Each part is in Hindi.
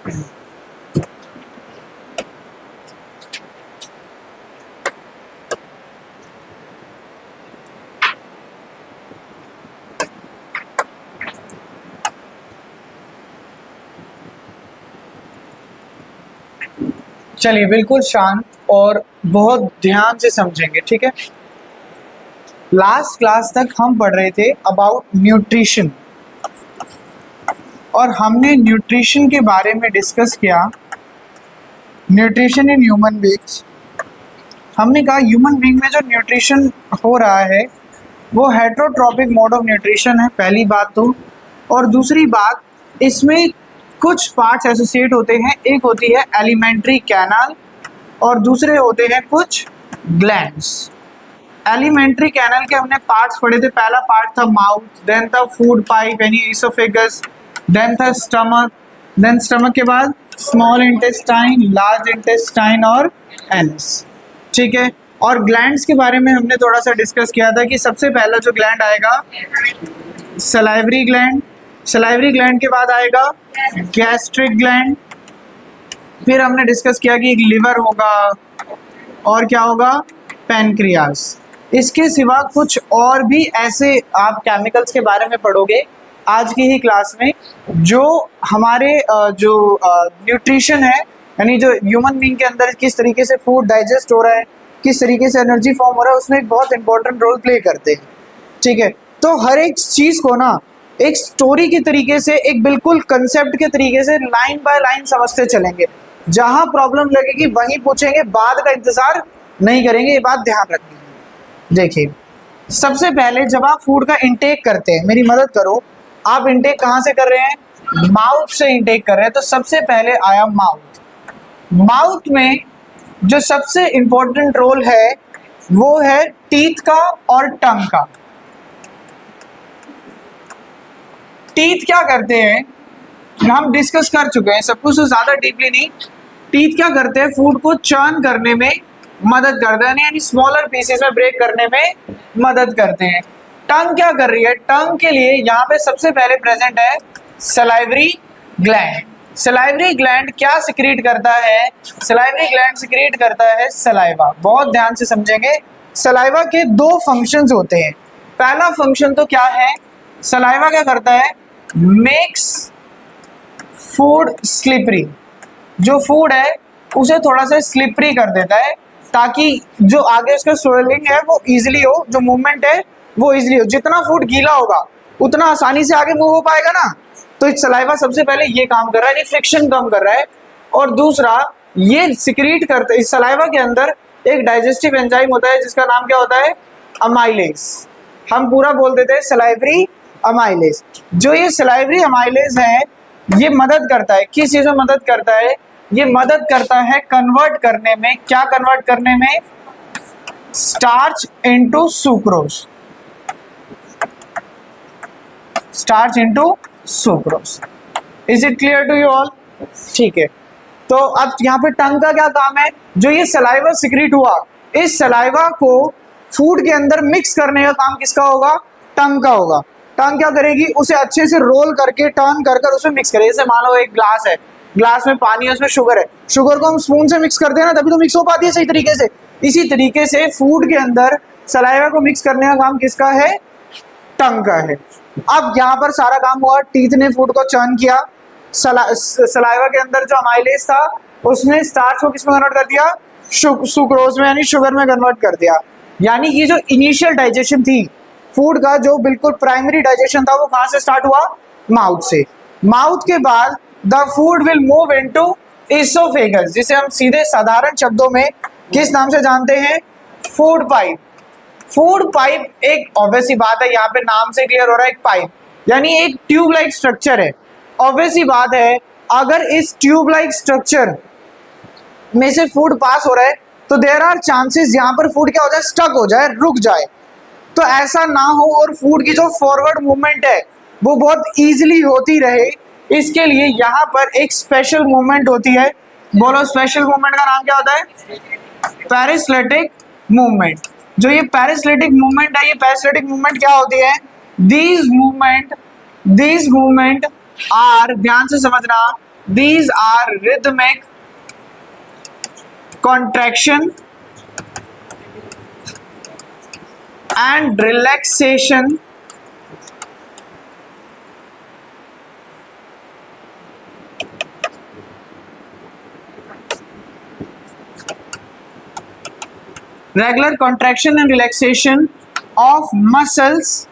चलिए बिल्कुल शांत और बहुत ध्यान से समझेंगे, ठीक है। लास्ट क्लास तक हम पढ़ रहे थे अबाउट न्यूट्रिशन और हमने न्यूट्रिशन के बारे में डिस्कस किया। न्यूट्रिशन इन ह्यूमन बींग्स, हमने कहा ह्यूमन बींग में जो न्यूट्रिशन हो रहा है वो हेटरोट्रॉपिक मोड ऑफ न्यूट्रिशन है, पहली बात तो। और दूसरी बात, इसमें कुछ पार्ट्स एसोसिएट होते हैं, एक होती है एलिमेंट्री कैनाल और दूसरे होते हैं कुछ ग्लैंड्स। एलिमेंट्री कैनाल के हमने पार्ट्स पढ़े थे। पहला पार्ट था माउथ, देन था फूड पाइप यानी ईसोफेगस, देन था स्टमक, देन स्टमक के बाद स्मॉल इंटेस्टाइन, लार्ज इंटेस्टाइन और एनस, ठीक है। और ग्लैंड्स के बारे में हमने थोड़ा सा डिस्कस किया था कि सबसे पहला जो ग्लैंड आएगा सलाइवरी ग्लैंड, सलाइवरी ग्लैंड के बाद आएगा गैस्ट्रिक ग्लैंड, फिर हमने डिस्कस किया कि लिवर होगा और क्या होगा, पैनक्रियास। इसके सिवा कुछ और भी ऐसे आप केमिकल्स के बारे में पढ़ोगे आज की ही क्लास में, जो हमारे जो न्यूट्रिशन है यानी जो ह्यूमन बीइंग के अंदर किस तरीके से फूड डाइजेस्ट हो रहा है, किस तरीके से एनर्जी फॉर्म हो रहा है, उसमें एक बहुत इंपॉर्टेंट रोल प्ले करते हैं, ठीक है। तो हर एक चीज़ को ना एक स्टोरी के तरीके से, एक बिल्कुल कंसेप्ट के तरीके से लाइन बाय लाइन समझते चलेंगे। जहां प्रॉब्लम लगेगी वहीं पूछेंगे, बाद का इंतजार नहीं करेंगे, ये बात ध्यान रखनी है। देखिए, सबसे पहले जब आप फूड का इंटेक करते हैं, मेरी मदद करो, आप इंटेक कहाँ से कर रहे हैं, माउथ से इंटेक कर रहे हैं। तो सबसे पहले आया माउथ। माउथ में जो सबसे इंपॉर्टेंट रोल है वो है टीथ का और टंग का। टीथ क्या करते हैं हम डिस्कस कर चुके हैं, सब कुछ तो ज्यादा डीपली नहीं। टीथ क्या करते हैं, फूड को चर्न करने में मदद करते हैं, यानी स्मॉलर पीसेस में ब्रेक करने में मदद करते हैं। टंग क्या कर रही है, टंग के लिए यहाँ पे सबसे पहले प्रेजेंट है सलाइवरी ग्लैंड। सलाइवरी ग्लैंड क्या सिक्रीट करता है, सलाइवरी ग्लैंड सिक्रीट करता है सलाइवा। बहुत ध्यान से समझेंगे, सलाइवा के दो फंक्शंस होते हैं। पहला फंक्शन तो क्या है, सलाइवा क्या करता है, मेक्स फूड स्लिपरी। जो फूड है उसे थोड़ा सा स्लिपरी कर देता है ताकि जो आगे उसका स्वेलिंग है वो इजीली हो, जो मूवमेंट है वो इजीली हो। जितना फूड गीला होगा उतना आसानी से आगे मूव हो पाएगा ना। तो सलाइवा सबसे पहले ये काम कर रहा है, फ्रिक्शन कम कर रहा है। और दूसरा, ये सिक्रीट करते, इस सलाइवा के अंदर एक डाइजेस्टिव एंजाइम होता है जिसका नाम क्या होता है, अमाइलेज। हम पूरा बोल देते हैं सलाइवरी अमाइलेज। जो ये सलाइवरी अमाइलेज है ये मदद करता है, किस चीज में मदद करता है, ये मदद करता है कन्वर्ट करने में। क्या कन्वर्ट करने में, starch into sucrose, starch into sucrose. Is it clear to you all, ठीक है। तो अब यहाँ पे टंग का क्या काम है, जो ये सलाइवा सिक्रीट हुआ, इस सलाइवा को फूड के अंदर मिक्स करने का काम किसका होगा, टंग का होगा। टंग क्या करेगी, उसे अच्छे से रोल करके टर्न कर कर उसमें मिक्स करेगी। जैसे मान लो एक ग्लास है, ग्लास में पानी है, उसमें शुगर है, शुगर को हम स्पून से मिक्स करते हैं ना, तभी तो मिक्स हो पाती है सही तरीके से। इसी तरीके से फूड के अंदर सलाइवा को मिक्स करने का काम किसका है, टंग का है। अब यहाँ पर सारा काम हुआ, टीथ ने फूड को चर्न किया, सलाइवा के अंदर जो अमाइलेज था उसने स्टार्च को किसमें कन्वर्ट कर दिया, सुक्रोज में यानी शुगर में कन्वर्ट कर दिया। यानी ये जो इनिशियल डाइजेशन थी फूड का, जो बिल्कुल प्राइमरी डाइजेशन था, वो कहाँ से स्टार्ट हुआ, माउथ से। माउथ के बाद the food will move into oesophagus, जिसे हम सीधे साधारण शब्दों में किस नाम से जानते हैं, फूड पाइप। फूड पाइप एक ऑब्वियस सी बात है, यहाँ पे नाम से क्लियर हो रहा है, एक पाइप यानी एक ट्यूब लाइक स्ट्रक्चर है। ऑब्वियस सी बात है, अगर इस ट्यूब लाइक स्ट्रक्चर में से फूड पास हो रहा है तो देयर आर चांसेस यहाँ पर फूड क्या हो जाए, स्टक हो जाए, रुक जाए। तो ऐसा ना हो और फूड की जो फॉरवर्ड मूवमेंट है वो बहुत इजीली होती रहे, इसके लिए यहाँ पर एक स्पेशल मूवमेंट होती है। बोलो, स्पेशल मूवमेंट का नाम क्या होता है, पेरिस्लेटिक मूवमेंट। जो ये पेरिस्लेटिक मूवमेंट है, ये पेरिस्लेटिक मूवमेंट क्या होती है, दीज मूवमेंट आर, ध्यान से समझना, These are rhythmic contraction and relaxation regular contraction and relaxation of muscles.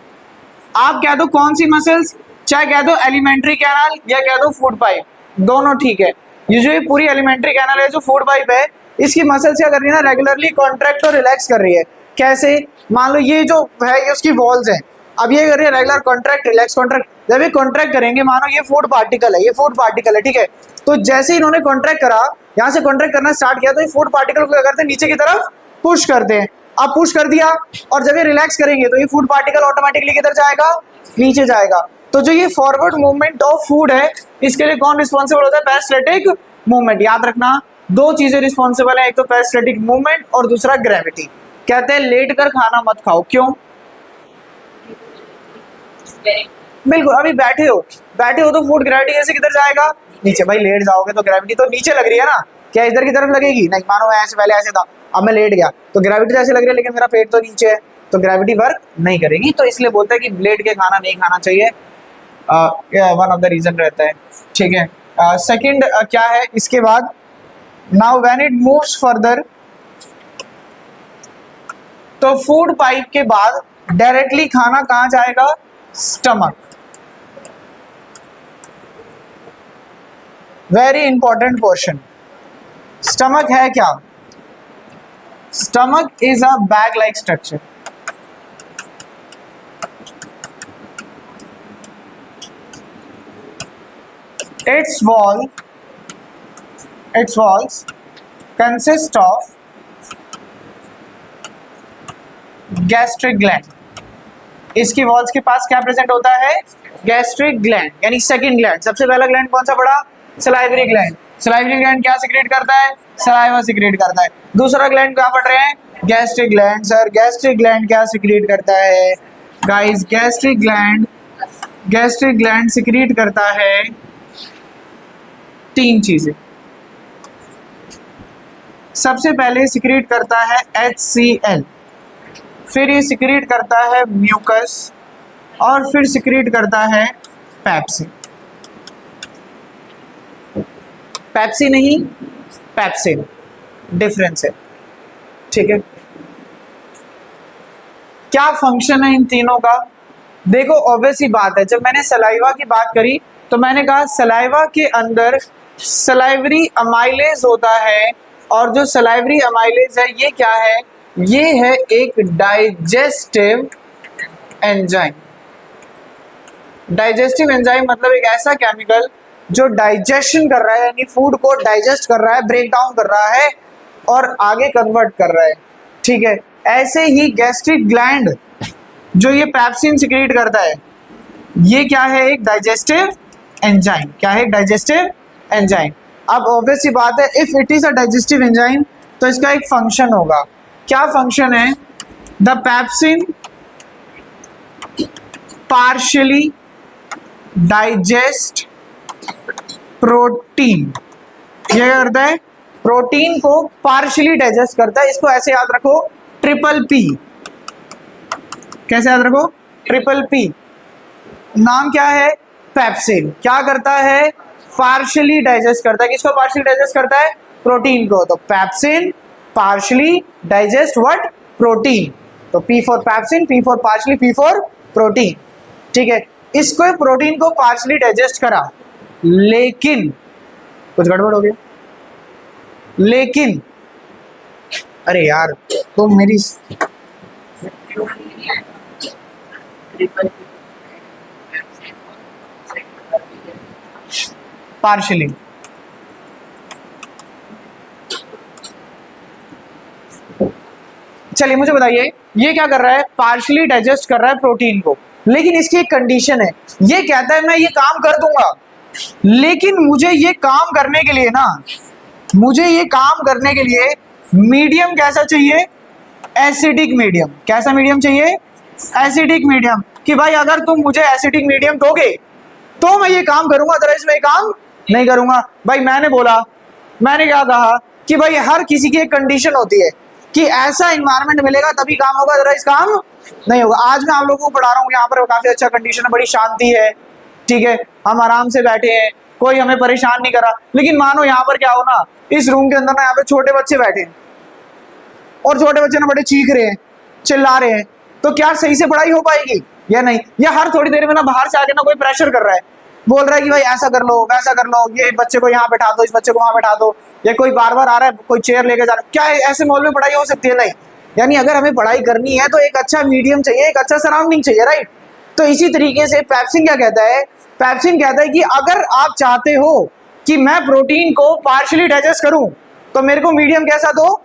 आप कह दो कौन सी मसल्स, चाहे कह दो एलिमेंट्री कैनाल या कह दो फूड पाइप, दोनों ठीक है। ये जो पूरी एलिमेंट्री कैनाल है, जो फूड पाइप है, इसकी मसल्स क्या कर रही है ना, रेगुलरली कॉन्ट्रैक्ट और रिलैक्स कर रही है। कैसे, मान लो ये जो है ये उसकी वॉल्स हैं, अब ये कर रही है रेगुलर कॉन्ट्रैक्ट रिलैक्स कॉन्ट्रैक्ट। जब ये कॉन्ट्रैक्ट करेंगे, मानो ये फूड पार्टिकल है, ये फूड पार्टिकल है, ठीक है, तो जैसे इन्होंने कॉन्ट्रैक्ट करा, यहाँ से कॉन्ट्रैक्ट करना स्टार्ट किया, तो ये फूड पार्टिकल को क्या करते हैं, नीचे की तरफ पुश करते हैं। अब पुश कर दिया, और जब ये रिलैक्स करेंगे तो ये फूड पार्टिकल ऑटोमेटिकली किधर जाएगा, नीचे जाएगा। तो जो ये फॉरवर्ड मूवमेंट ऑफ फूड है, इसके लिए कौन रिस्पॉन्सिबल होता है, पेरिस्टैटिक मूवमेंट। याद रखना, दो चीजें रिस्पॉन्सिबल है, एक तो पेरिस्टैटिक मूवमेंट और दूसरा ग्रेविटी। कहते हैं लेट कर खाना मत खाओ, क्यों? बिल्कुल, अभी बैठे हो तो फूड ग्रेविटी ऐसे किधर जाएगा, नीचे। भाई लेट जाओगे तो ग्रेविटी तो नीचे लग रही है ना, क्या इधर की तरफ लगेगी, नहीं। मानो ऐसे, पहले ऐसे था, अब मैं लेट गया तो ग्रेविटी तो ऐसे लग रही है, लेकिन मेरा पेट तो नीचे है, तो ग्रेविटी वर्क नहीं करेगी। तो इसलिए बोलते हैं कि लेट के खाना नहीं खाना चाहिए, वन ऑफ द रीजन रहता है, ठीक है। सेकंड क्या है इसके बाद, now when it moves further, तो फूड पाइप के बाद डायरेक्टली खाना कहां जाएगा, stomach. Very important portion. Stomach है क्या, stomach is a bag like structure. its walls consist of gastric gland. इसकी वॉल्स के पास क्या प्रेजेंट होता है, गैस्ट्रिक ग्लैंड, यानी सेकंड ग्लैंड। सबसे पहला ग्लैंड कौन सा पड़ा, सलाइवरी ग्लैंड। सलाइवरी ग्लैंड क्या सिक्रेट करता है, सलाइवा सिक्रेट करता है। दूसरा ग्लैंड क्या पढ़ रहे हैं, gastric gland. Sir gastric gland क्या सिक्रेट करता है, गाइस गैस्ट्रिक ग्लैंड सिक्रेट करता है तीन चीजें। सबसे पहले सिक्रेट करता है HCl, फिर ये सिक्रेट करता है म्यूकस, और फिर सिक्रेट करता है पेप्सिन। पेप्सी नहीं, पेप्सिन, डिफरेंस है, ठीक है। क्या फंक्शन है इन तीनों का, देखो ऑब्वियस ही बात है, जब मैंने सलाइवा की बात करी तो मैंने कहा सलाइवा के अंदर सलाइवरी अमाइलेज होता है, और जो सलाइवरी अमाइलेज है ये क्या है, ये है एक डाइजेस्टिव एंजाइम। डाइजेस्टिव एंजाइम मतलब एक ऐसा केमिकल जो डाइजेशन कर रहा है, यानी फूड को डाइजेस्ट कर रहा है, ब्रेक डाउन कर रहा है और आगे कन्वर्ट कर रहा है, ठीक है। ऐसे ही गैस्ट्रिक ग्लैंड जो ये पेप्सिन सिक्रीट करता है, ये क्या है, एक डाइजेस्टिव एंजाइम। क्या है, एक डाइजेस्टिव एंजाइम। अब ऑब्वियस सी बात है, if it is a digestive enzyme तो इसका एक फंक्शन होगा। क्या फंक्शन है, the pepsin partially digest protein. ये करता है, प्रोटीन को पार्शियली डाइजेस्ट करता है। इसको ऐसे याद रखो, ट्रिपल पी। कैसे याद रखो, ट्रिपल पी। नाम क्या है, पेप्सिन। क्या करता है, पार्शियली डाइजेस्ट करता है। किसको पार्शियली डाइजेस्ट करता है, प्रोटीन को। तो pepsin partially digest what, protein. तो P for pepsin, P for partially, P for protein, ठीक है। इसको प्रोटीन को पार्शियली डाइजेस्ट करा, लेकिन कुछ गड़बड़ हो गया। लेकिन अरे यार तुम मेरी पार्शियली, चलिए मुझे बताइए, ये क्या कर रहा है, पार्शियली डाइजेस्ट कर रहा है प्रोटीन को, लेकिन इसकी एक कंडीशन है। ये कहता है मैं ये काम कर दूंगा, लेकिन मुझे ये काम करने के लिए ना, मुझे ये काम करने के लिए मीडियम कैसा चाहिए, एसिडिक मीडियम। कैसा मीडियम चाहिए, एसिडिक मीडियम। कि भाई अगर तुम मुझे एसिडिक मीडियम दोगे तो मैं ये काम करूंगा, अदरवाइज मैं ये काम नहीं करूंगा भाई। मैंने बोला, मैंने क्या कहा कि भाई हर किसी की एक कंडीशन होती है कि ऐसा इन्वायरमेंट मिलेगा तभी काम होगा, अदरवाइज काम नहीं होगा। आज मैं आप लोगों को पढ़ा रहा हूँ, यहाँ पर काफी अच्छा कंडीशन है, बड़ी शांति है, ठीक है, हम आराम से बैठे हैं, कोई हमें परेशान नहीं कर रहा। लेकिन मानो यहाँ पर क्या हो ना, इस रूम के अंदर ना यहाँ पे छोटे बच्चे बैठे हैं और छोटे बच्चे ना बड़े चीख रहे हैं, चिल्ला रहे हैं, तो क्या सही से पढ़ाई हो पाएगी या नहीं? या हर थोड़ी देर में ना बाहर से आके ना कोई प्रेशर कर रहा है, बोल रहा है कि भाई ऐसा कर लो वैसा कर लो, ये बच्चे को यहाँ बैठा दो, इस बच्चे को वहां बैठा दो, या कोई बार बार आ रहा है कोई चेयर लेके जा रहा है, क्या ऐसे माहौल में पढ़ाई हो सकती है? नहीं। यानी अगर हमें पढ़ाई करनी है तो एक अच्छा मीडियम चाहिए, एक अच्छा सराउंडिंग चाहिए, राइट? तो इसी तरीके से पेप्सिन क्या कहता है, पेप्सिन कहता है कि अगर आप चाहते हो कि मैं प्रोटीन को पार्शियली डाइजेस्ट करूं तो मेरे को मीडियम कैसा दो,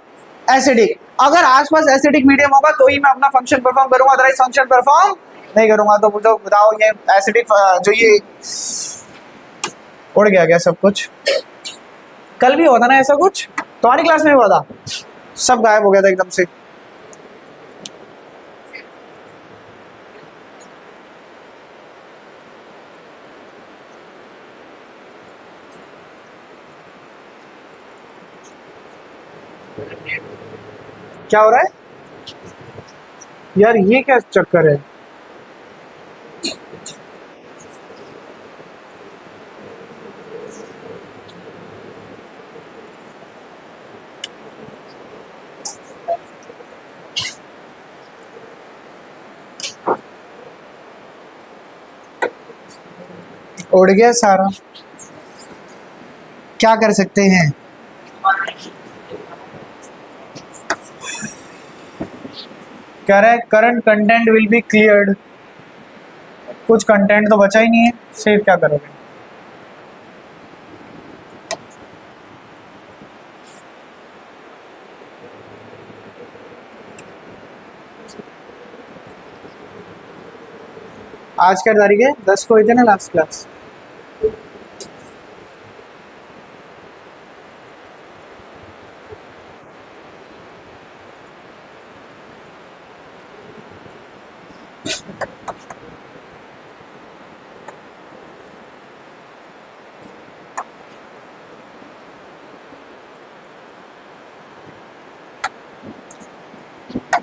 एसिडिक। अगर आसपास एसिडिक मीडियम होगा तो ही मैं अपना फंक्शन परफॉर्म करूंगा, अदरवाइज फंक्शन परफॉर्म नहीं करूंगा। तो मुझे बताओ, ये एसिडिक जो ये उड़ गया क्या सब कुछ? कल भी हुआ था ना ऐसा कुछ, तुम्हारी क्लास में हुआ था, सब गायब हो गया था एकदम से। क्या हो रहा है यार, ये क्या चक्कर है? उड़ गया सारा, क्या कर सकते हैं? कह रहा है current content will be cleared, कुछ कंटेंट तो बचा ही नहीं है, सेव क्या करोगे? आज क्या तारीख है? 10 को हुई थी ना last class.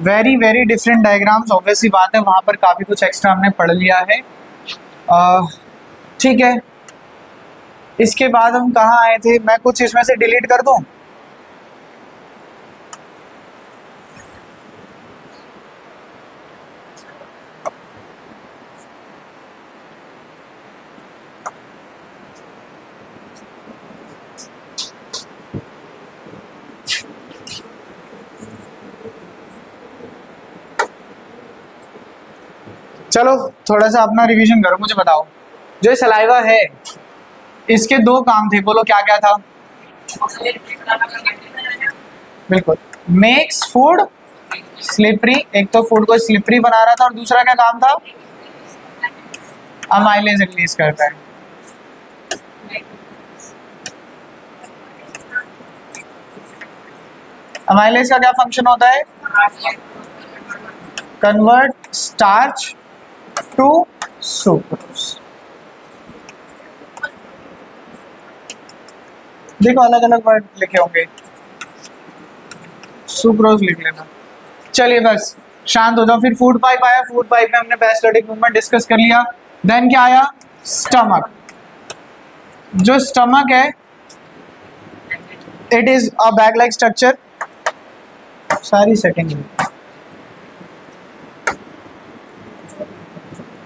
Very very different diagrams, obviously बात है, वहां पर काफी कुछ एक्स्ट्रा हमने पढ़ लिया है। ठीक है, इसके बाद हम कहाँ आए थे? मैं कुछ इसमें से डिलीट कर दूं? चलो थोड़ा सा अपना रिवीजन करो, मुझे बताओ, जो सलाइवा है इसके दो काम थे, बोलो क्या क्या था? बिल्कुल, मेक्स फूड स्लिपरी, एक तो फूड को स्लिपरी बना रहा था, और दूसरा क्या काम था? अमाइलेज रिलीज करता है। अमाइलेज का क्या फंक्शन होता है? Convert starch to sucrose. देखो अलग अलग वर्ड लिखे होंगे, सुक्रोज लिख लेना। चलिए बस शांत हो जाओ। फिर फूड पाइप आया, फूड पाइप में हमने पेरिस्टल्टिक मूवमेंट डिस्कस कर लिया। देन क्या आया? स्टमक। जो स्टमक है it is a bag like structure, सारी सेटिंग।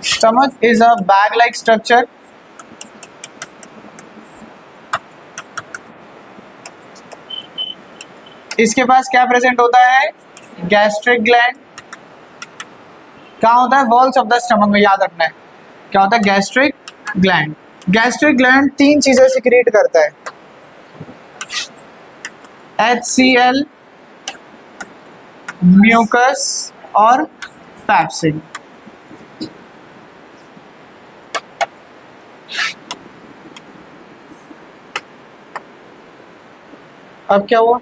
Stomach is a bag like structure इसके पास क्या प्रेजेंट होता है? Gastric gland. क्या होता है? वॉल्स ऑफ द स्टमक में याद रखना है, क्या होता है? Gastric gland. गैस्ट्रिक ग्लैंड तीन चीजें सिक्रीट करता है, HCl, म्यूकस और पैप्सिन। अब क्या हुआ?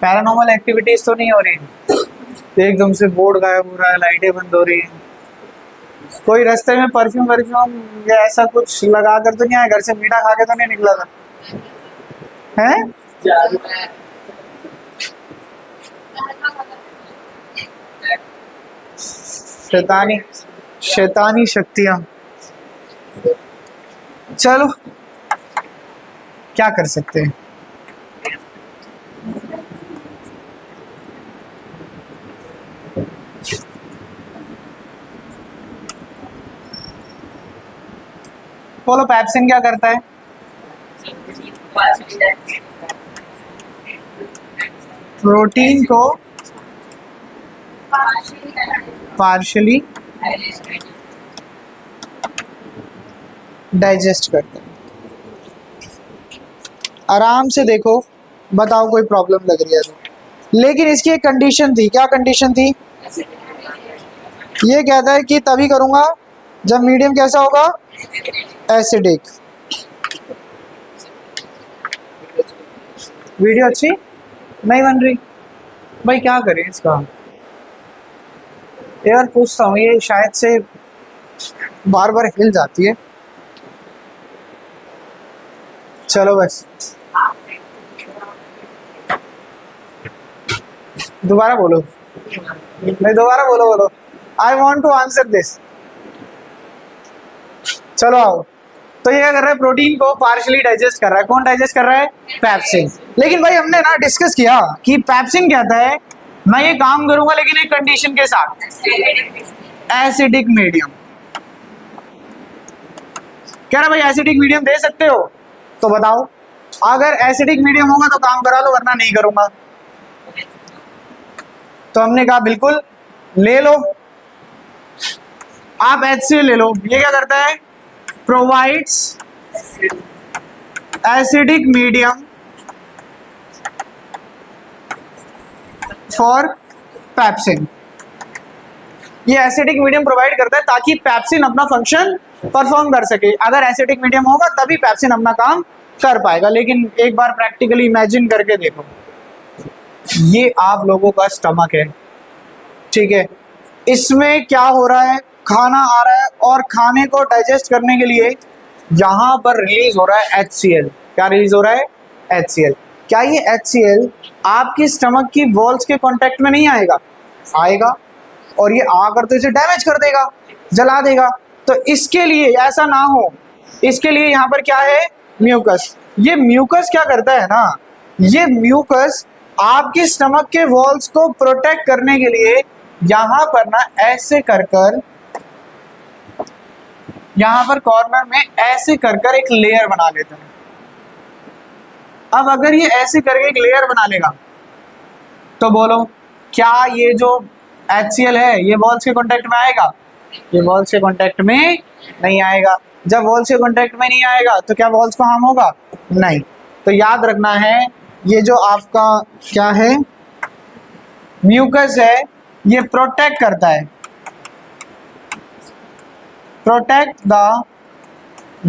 पैरानॉर्मल एक्टिविटीज तो नहीं हो रही, एकदम से बोर्ड गायब हो रहा है, लाइटें बंद हो रही हैं, कोई रास्ते में परफ्यूम वर्फ्यूम या ऐसा कुछ लगा कर तो नहीं आया, घर से मीठा खा के तो नहीं निकला था हैं? शैतानी शैतानी शक्तियां। चलो क्या कर सकते हैं। बोलो पैप्सिन क्या करता है? प्रोटीन को पार्शली डाइजेस्ट करते हैं। आराम से देखो, बताओ कोई प्रॉब्लम लग रही है तो। लेकिन इसकी एक कंडीशन थी, क्या कंडीशन थी? ये कहता है कि तभी करूंगा जब मीडियम कैसा होगा? एसिडिक। वीडियो अच्छी नहीं बन रही भाई, क्या करें इसका? यार पूछता हूँ, ये शायद से बार बार हिल जाती है। चलो बस दोबारा बोलो, नहीं दोबारा बोलो, बोलो I want to answer this. चलो आओ। तो ये क्या कर रहा है? प्रोटीन को पार्शियली डाइजेस्ट कर रहा है। कौन डाइजेस्ट कर रहा है? पैप्सिन। लेकिन भाई हमने ना डिस्कस किया कि पैप्सिन कहता है मैं ये काम करूंगा लेकिन एक कंडीशन के साथ, एसिडिक मीडियम। कह रहा भाई एसिडिक मीडियम दे सकते हो? तो बताओ, अगर एसिडिक मीडियम होगा तो काम करा लो, वरना नहीं करूंगा। तो हमने कहा बिल्कुल ले लो, आप HCl ले लो। ये क्या करता है? Provides acidic medium for pepsin. ये एसिडिक मीडियम प्रोवाइड करता है ताकि पैप्सिन अपना फंक्शन परफॉर्म कर सके। अगर एसिडिक मीडियम होगा तभी पैप्सिन अपना काम कर पाएगा। लेकिन एक बार प्रैक्टिकली इमेजिन करके देखो, ये आप लोगों का स्टमक है, ठीक है, इसमें क्या हो रहा है? खाना आ रहा है और खाने को डाइजेस्ट करने के लिए यहाँ पर रिलीज हो रहा है HCl। क्या रिलीज हो रहा है? HCl। क्या ये HCl आपकी स्टमक की वॉल्स के कांटेक्ट में नहीं आएगा? आएगा, और ये आकर तो इसे डैमेज कर देगा, जला देगा। तो इसके लिए ऐसा ना हो, इसके लिए यहाँ पर क्या है? म्यूकस। ये म्यूकस क्या करता है ना, ये म्यूकस आपकी स्टमक के वॉल्स को प्रोटेक्ट करने के लिए यहाँ पर ना ऐसे कर कर, यहाँ पर कॉर्नर में ऐसे कर कर एक लेयर बना लेता है। अब अगर ये ऐसे करके एक लेयर बना लेगा तो बोलो क्या ये जो HCl है ये वॉल्स के कांटेक्ट में आएगा? ये वॉल्स के कांटेक्ट में नहीं आएगा। जब वॉल्स के कांटेक्ट में नहीं आएगा तो क्या वॉल्स को हार्म होगा? नहीं। तो याद रखना है, ये जो आपका क्या है, म्यूकस है, ये प्रोटेक्ट करता है, protect the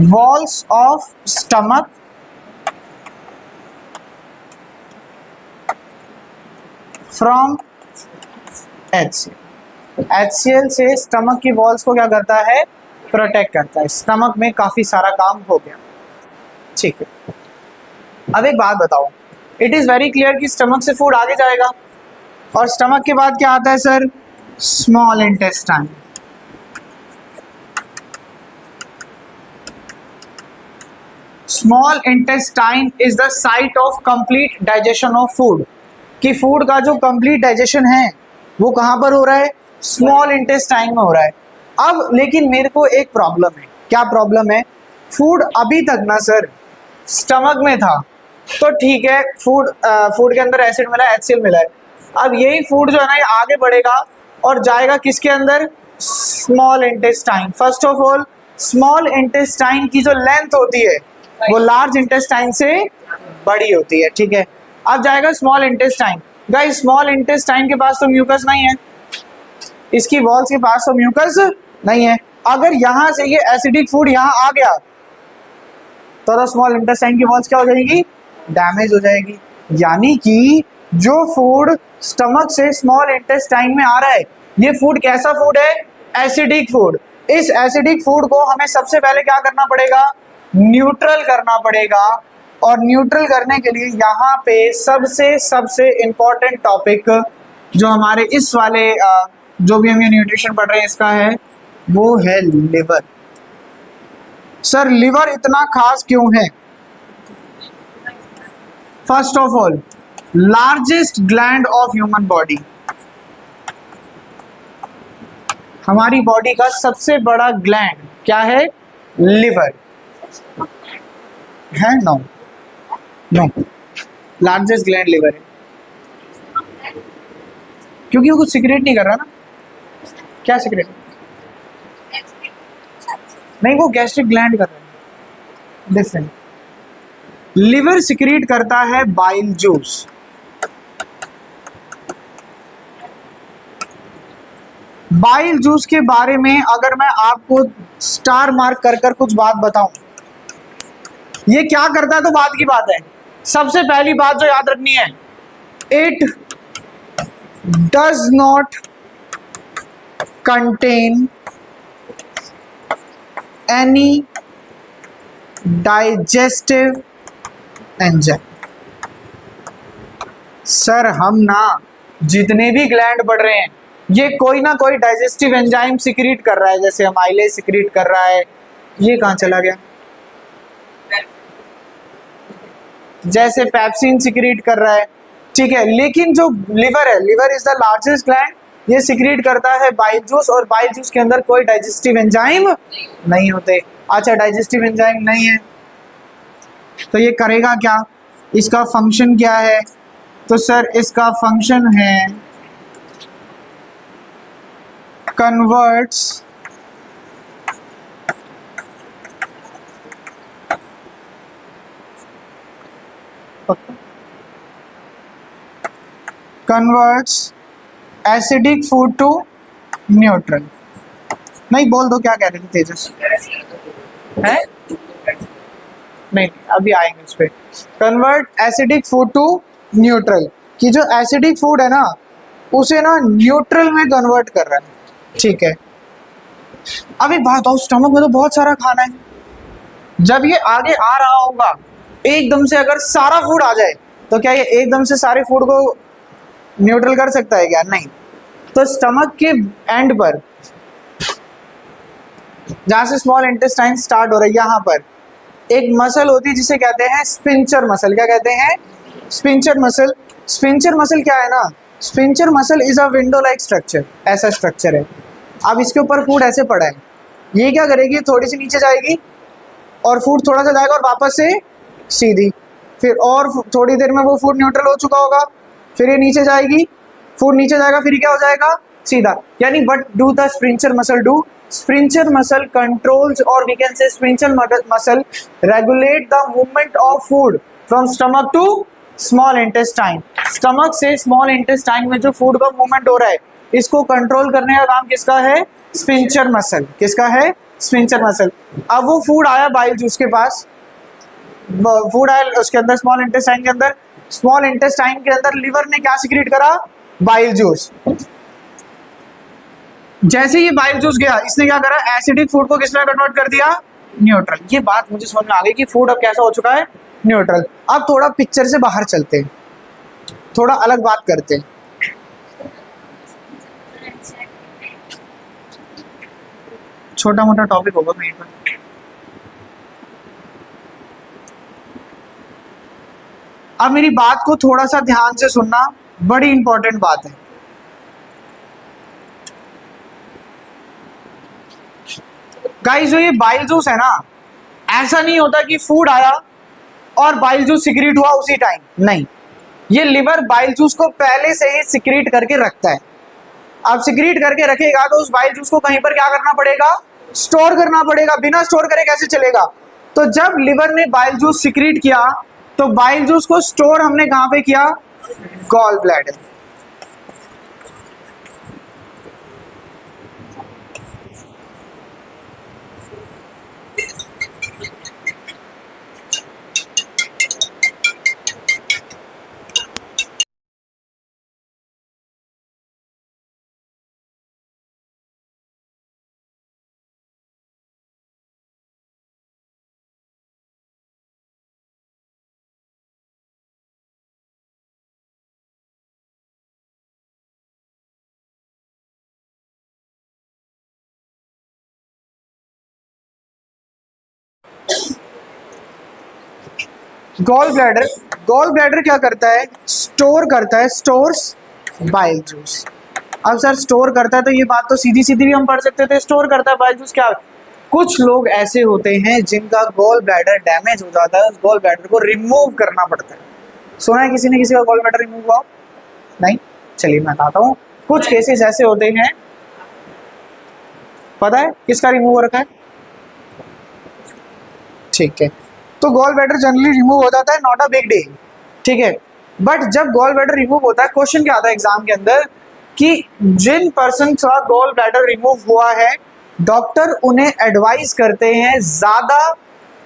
walls of stomach from HCl। HCl से स्टमक की वॉल्स को क्या करता है? प्रोटेक्ट करता है। स्टमक में काफी सारा काम हो गया, ठीक है। अब एक बात बताओ, इट इज वेरी क्लियर कि स्टमक से फूड आगे जाएगा, और स्टमक के बाद क्या आता है sir? Small intestine. Small intestine is the site of complete digestion of food. कि फूड का जो कंप्लीट डाइजेशन है वो कहाँ पर हो रहा है? स्मॉल इंटेस्टाइन में हो रहा है। अब लेकिन मेरे को एक प्रॉब्लम है। क्या प्रॉब्लम है? फूड अभी तक ना सर स्टमक में था, तो ठीक है, फूड के अंदर एसिड मिला है, HCl मिला है। अब यही फूड जो है ना ये आगे बढ़ेगा और जाएगा किसके अंदर? Small intestine. First of all small intestine की जो लेंथ होती है वो लार्ज इंटेस्टाइन से बड़ी होती है, ठीक है। अब जाएगा small intestine. Guys small intestine के पास तो म्यूकस नहीं है, इसकी वॉल्स के पास तो म्यूकस नहीं है। अगर यहाँ से ये एसिडिक फूड यहाँ आ गया तो स्मॉल इंटेस्टाइन की वॉल्स क्या हो जाएगी? डैमेज हो जाएगी। यानी कि जो फूड स्टमक से स्मॉल इंटेस्टाइन में आ रहा है, ये फूड कैसा फूड है? Acidic food. इस एसिडिक फूड को हमें सबसे पहले क्या करना पड़ेगा? न्यूट्रल करना पड़ेगा। और न्यूट्रल करने के लिए यहाँ पे सबसे इंपॉर्टेंट टॉपिक जो हमारे इस वाले जो भी हम ये न्यूट्रिशन पढ़ रहे हैं इसका है, वो है लिवर। सर लिवर इतना खास क्यों है? First of all, largest gland of human body, हमारी बॉडी का सबसे बड़ा ग्लैंड क्या है? लिवर है। No no, largest gland liver है, क्योंकि वो कुछ सीक्रेट नहीं कर रहा ना। क्या सीक्रेट? नहीं, वो गैस्ट्रिक ग्लैंड कर रहा है, डिफरेंट। लिवर सिक्रीट करता है बाइल जूस। बाइल जूस के बारे में अगर मैं आपको स्टार मार्क कर कर कुछ बात बताऊं, ये क्या करता है तो बात की बात है। सबसे पहली बात जो याद रखनी है, it does not contain any digestive enzyme. Sir हम ना जितने भी ग्लैंड बढ़ रहे हैं, ये कोई ना कोई डाइजेस्टिव एंजाइम सिक्रीट कर रहा है, जैसे अमाइलेज सिक्रीट कर रहा है। ये कहाँ चला गया? जैसे पेप्सिन सिक्रीट कर रहा है, ठीक है। लेकिन जो लिवर है, liver is the largest gland, ये सिक्रीट करता है बाइल जूस, और बाइल जूस के अंदर कोई डाइजेस्टिव एंजाइम नहीं होते। अच्छा, डाइजेस्टिव एंजाइम नहीं है तो ये करेगा क्या? इसका फंक्शन क्या है? तो सर इसका फंक्शन है converts acidic food to neutral. नहीं, बोल दो क्या कह रहे थे तेजस? है? नहीं, अभी आएंगे उस पर। Convert acidic food to neutral, कि जो एसिडिक फूड है ना उसे ना न्यूट्रल में कन्वर्ट कर रहा है, ठीक है। अभी बात हो, स्टमक में तो बहुत सारा खाना है, जब ये आगे आ रहा होगा एकदम से अगर सारा फूड आ जाए तो क्या ये एकदम से सारे फूड को न्यूट्रल कर सकता है क्या? नहीं। तो स्टमक के एंड पर जहां से स्मॉल इंटेस्टाइन स्टार्ट हो रहा है, यहाँ पर एक मसल होती है जिसे कहते हैं स्पिंचर मसल। क्या कहते हैं? Sphincter muscle. स्पिंचर मसल क्या है ना, sphincter muscle is a window like structure, ऐसा स्ट्रक्चर है। अब इसके ऊपर फूड ऐसे पड़ा है, ये क्या करेगी? थोड़ी सी नीचे जाएगी और फूड थोड़ा सा जाएगा और वापस से सीधी, फिर और थोड़ी देर में वो फूड न्यूट्रल हो चुका होगा, फिर ये नीचे जाएगी, फूड नीचे जाएगा, फिर क्या हो जाएगा? सीधा। यानी what do the sphincter muscle do? Sphincter muscle controls, और we can say sphincter muscle regulate the movement of food from stomach to small intestine. Stomach से स्मॉल इंटेस्टाइन में जो फूड का मूवमेंट हो रहा है, इसको कंट्रोल करने का काम किसका है? Sphincter muscle. किसका है? Sphincter muscle. अब वो फूड आया बाइल जूस के पास, फूड आया उसके अंदर स्मॉल इंटेस्टाइन के अंदर, स्मॉल इंटेस्टाइन के अंदर लिवर ने क्या सिक्रीट करा? Bile juice. जैसे ये बाइल जूस गया, इसने क्या करा? एसिडिक फूड को किसमें कन्वर्ट कर दिया? न्यूट्रल। ये बात मुझे समझ में आ गई कि फूड अब कैसा हो चुका है? न्यूट्रल। अब थोड़ा पिक्चर से बाहर चलते हैं, थोड़ा अलग बात करते हैं। छोटा मोटा टॉपिक होगा मेरे पर। अब मेरी बात को थोड़ा सा ध्यान से सुनना, बड़ी इंपॉर्टेंट बात है। गाइस, जो ये बाइल जूस है ना, ऐसा नहीं होता कि फूड आया और बाइल जूस सिक्रीट हुआ उसी टाइम, नहीं। ये लिवर बाइल जूस को पहले से ही सिक्रीट करके रखता है। अब सिक्रीट करके रखेगा तो उस बाइल जूस को कहीं पर क्या करना पड़ेगा? स्टोर करना पड़ेगा। बिना स्टोर करे कैसे चलेगा? तो जब लिवर ने बाइल जूस सिक्रीट किया तो बाइल जूस को स्टोर हमने कहां पे किया? Gall bladder. गॉल ब्लैडर क्या करता है? स्टोर करता है, स्टोर्स बाइल जूस। अब सर स्टोर करता है तो ये बात तो सीधी सीधी भी हम पढ़ सकते थे, स्टोर करता है बाइल जूस क्या? कुछ लोग ऐसे होते हैं जिनका गॉल ब्लैडर डैमेज हो जाता है, उस गॉल ब्लैडर को रिमूव करना पड़ता है। सुना है किसी ने किसी का गॉल ब्लैडर रिमूव हुआ? नहीं? चलिए मैं बताता हूँ। कुछ केसेस ऐसे होते हैं, पता है किसका रिमूव हो रखा है? ठीक है, तो गॉल ब्लैडर जनरली रिमूव हो जाता है, नॉट अ बिग डील, ठीक है। बट जब गॉल ब्लैडर रिमूव होता है, क्वेश्चन क्या आता है एग्जाम के अंदर कि जिन पर्सन का गॉल ब्लैडर रिमूव हुआ है, डॉक्टर उन्हें एडवाइस करते हैं ज्यादा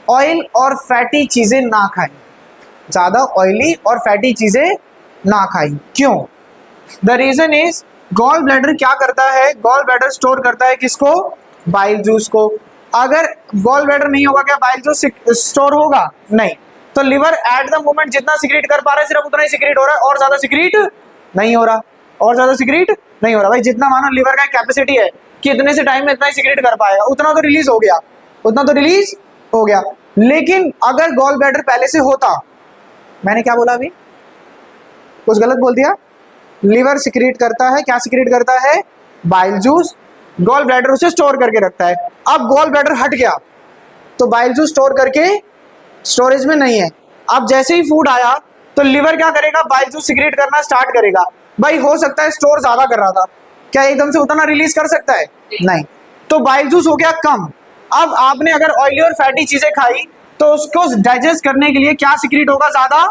ऑयल और फैटी चीजें ना खाएं, ज्यादा ऑयली और फैटी चीजें ना खाएं। क्यों? The reason is gall bladder क्या करता है? गॉल ब्लैडर स्टोर करता है किसको? बाइल जूस को। अगर गॉल ब्लैडर नहीं होगा क्या बाइल जूस स्टोर होगा? नहीं। तो लिवर एट द मोमेंट जितना सिक्रीट कर पा रहा है सिर्फ उतना ही सिक्रीट हो रहा है, और ज्यादा सिक्रीट नहीं हो रहा, और ज्यादा सिक्रीट नहीं हो रहा। भाई जितना मानो लिवर का कैपेसिटी है कि इतने से टाइम में इतना ही सिक्रीट कर पाएगा, उतना तो रिलीज हो गया, उतना तो रिलीज हो गया। लेकिन अगर गॉल ब्लैडर पहले से होता, मैंने क्या बोला अभी? कुछ गलत बोल दिया? लिवर सिक्रीट करता है, क्या सिक्रीट करता है? Bile juice. गॉल ब्लैडर उसे स्टोर करके रखता है। अब गॉल ब्लैडर हट गया तो बाइल जूस स्टोर करके स्टोरेज में नहीं है। अब जैसे ही फूड आया तो लिवर क्या करेगा? बाइल जूस सिक्रीट करना स्टार्ट करेगा। भाई हो सकता है स्टोर ज्यादा कर रहा था, क्या एकदम से उतना रिलीज कर सकता है? नहीं। तो बाइल जूस हो गया कम। अब आपने अगर ऑयली और फैटी चीजें खाई तो उसको डाइजेस्ट करने के लिए क्या सिक्रीट होगा? ज्यादा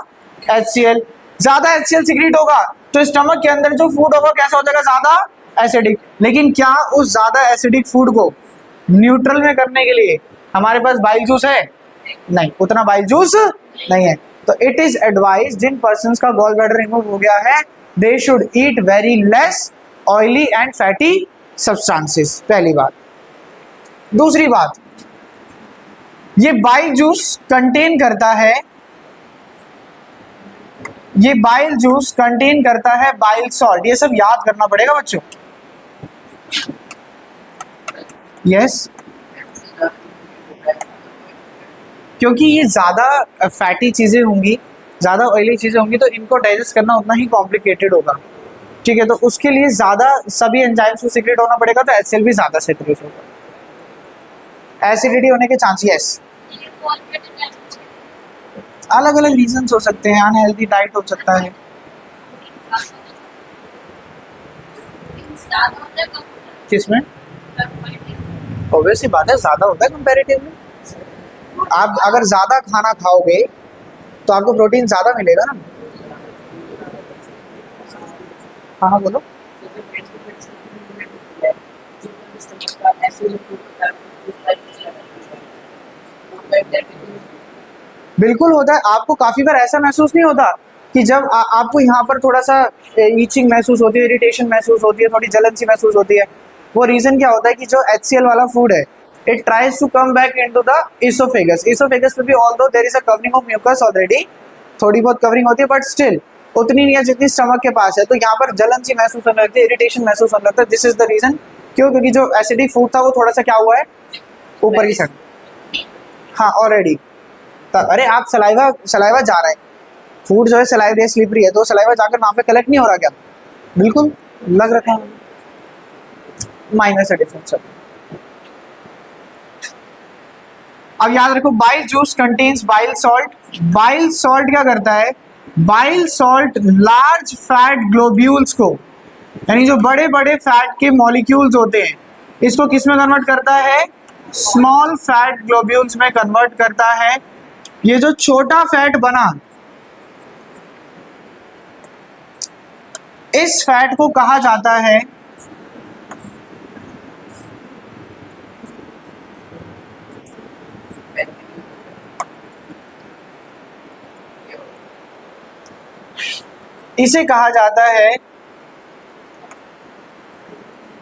HCl। ज्यादा HCl सिक्रीट होगा तो स्टमक के अंदर जो फूड होगा कैसा हो जाएगा? ज्यादा एसिडिक। लेकिन क्या उस ज्यादा एसिडिक फूड को न्यूट्रल में करने के लिए हमारे पास बाइल जूस है? नहीं, उतना बाइल जूस नहीं है। तो इट इज एडवाइज जिन पर्सन का गॉल ब्लैडर रिमूव हो गया है, they should eat very less oily and fatty substances, पहली बात। दूसरी बात, ये बाइल जूस कंटेन करता है, ये बाइल जूस कंटेन करता है बाइल सॉल्ट। ये सब याद करना पड़ेगा बच्चों। यस, क्योंकि ये ज़्यादा फैटी चीज़ें होंगी, ज़्यादा ऑयली चीज़ें होंगी, तो इनको डाइजेस्ट करना उतना ही कॉम्प्लिकेटेड होगा, ठीक है। तो उसके लिए ज़्यादा सभी एंजाइम्स को सीक्रेट होना पड़ेगा, तो HCl भी ज़्यादा सीक्रेट होगा। एसिडिटी होने के चांसेस, अलग अलग रीजंस हो सकते हैं, अनहेल्दी डाइट हो सकता है। किसमें? ऑब्वियसली बात है ज़्यादा होता है कंपैरेटिवली। आप अगर ज़्यादा खाना खाओगे तो आपको प्रोटीन ज़्यादा मिलेगा ना। हाँ हाँ बोलो। बिल्कुल होता है। आपको काफ़ी बार ऐसा महसूस नहीं होता कि जब आपको यहाँ पर थोड़ा सा ईचिंग महसूस होती है, इरिटेशन महसूस होती है, थोड़ी जलन सी महसूस होती है? वो रीज़न क्या होता है कि जो HCl वाला फूड है, it tries to come back into the oesophagus. Oesophagus में भी although there is a covering of mucus already, थोड़ी बहुत कवरिंग होती है, बट स्टिल उतनी नहीं है जितनी स्टमक के पास है। तो यहाँ पर जलन सी महसूस होने लगती है, इरिटेशन महसूस होने लगता है। This is the reason. क्यों? क्योंकि जो एसिडिक फूड था वो थोड़ा सा क्या हुआ है, ऊपर ही सट। हाँ ऑलरेडी। अरे आप सलाइवा जा रहा है, फूड जो है सलाइवा स्लिपरी है, तो सलाइवा जाकर वहाँ पे कलेक्ट नहीं हो रहा क्या? बिल्कुल लग रखा है, माइनर से डिफरेंस है। अब याद रखो, bile juice contains bile salt. Bile salt क्या करता है? Bile salt large fat globules को, यानी जो बड़े बड़े फैट के मॉलिक्यूल्स होते हैं, इसको किस में कन्वर्ट करता है? स्मॉल फैट ग्लोब्यूल्स में कन्वर्ट करता है। ये जो छोटा फैट बना, इस फैट को कहा जाता है इसे कहा जाता है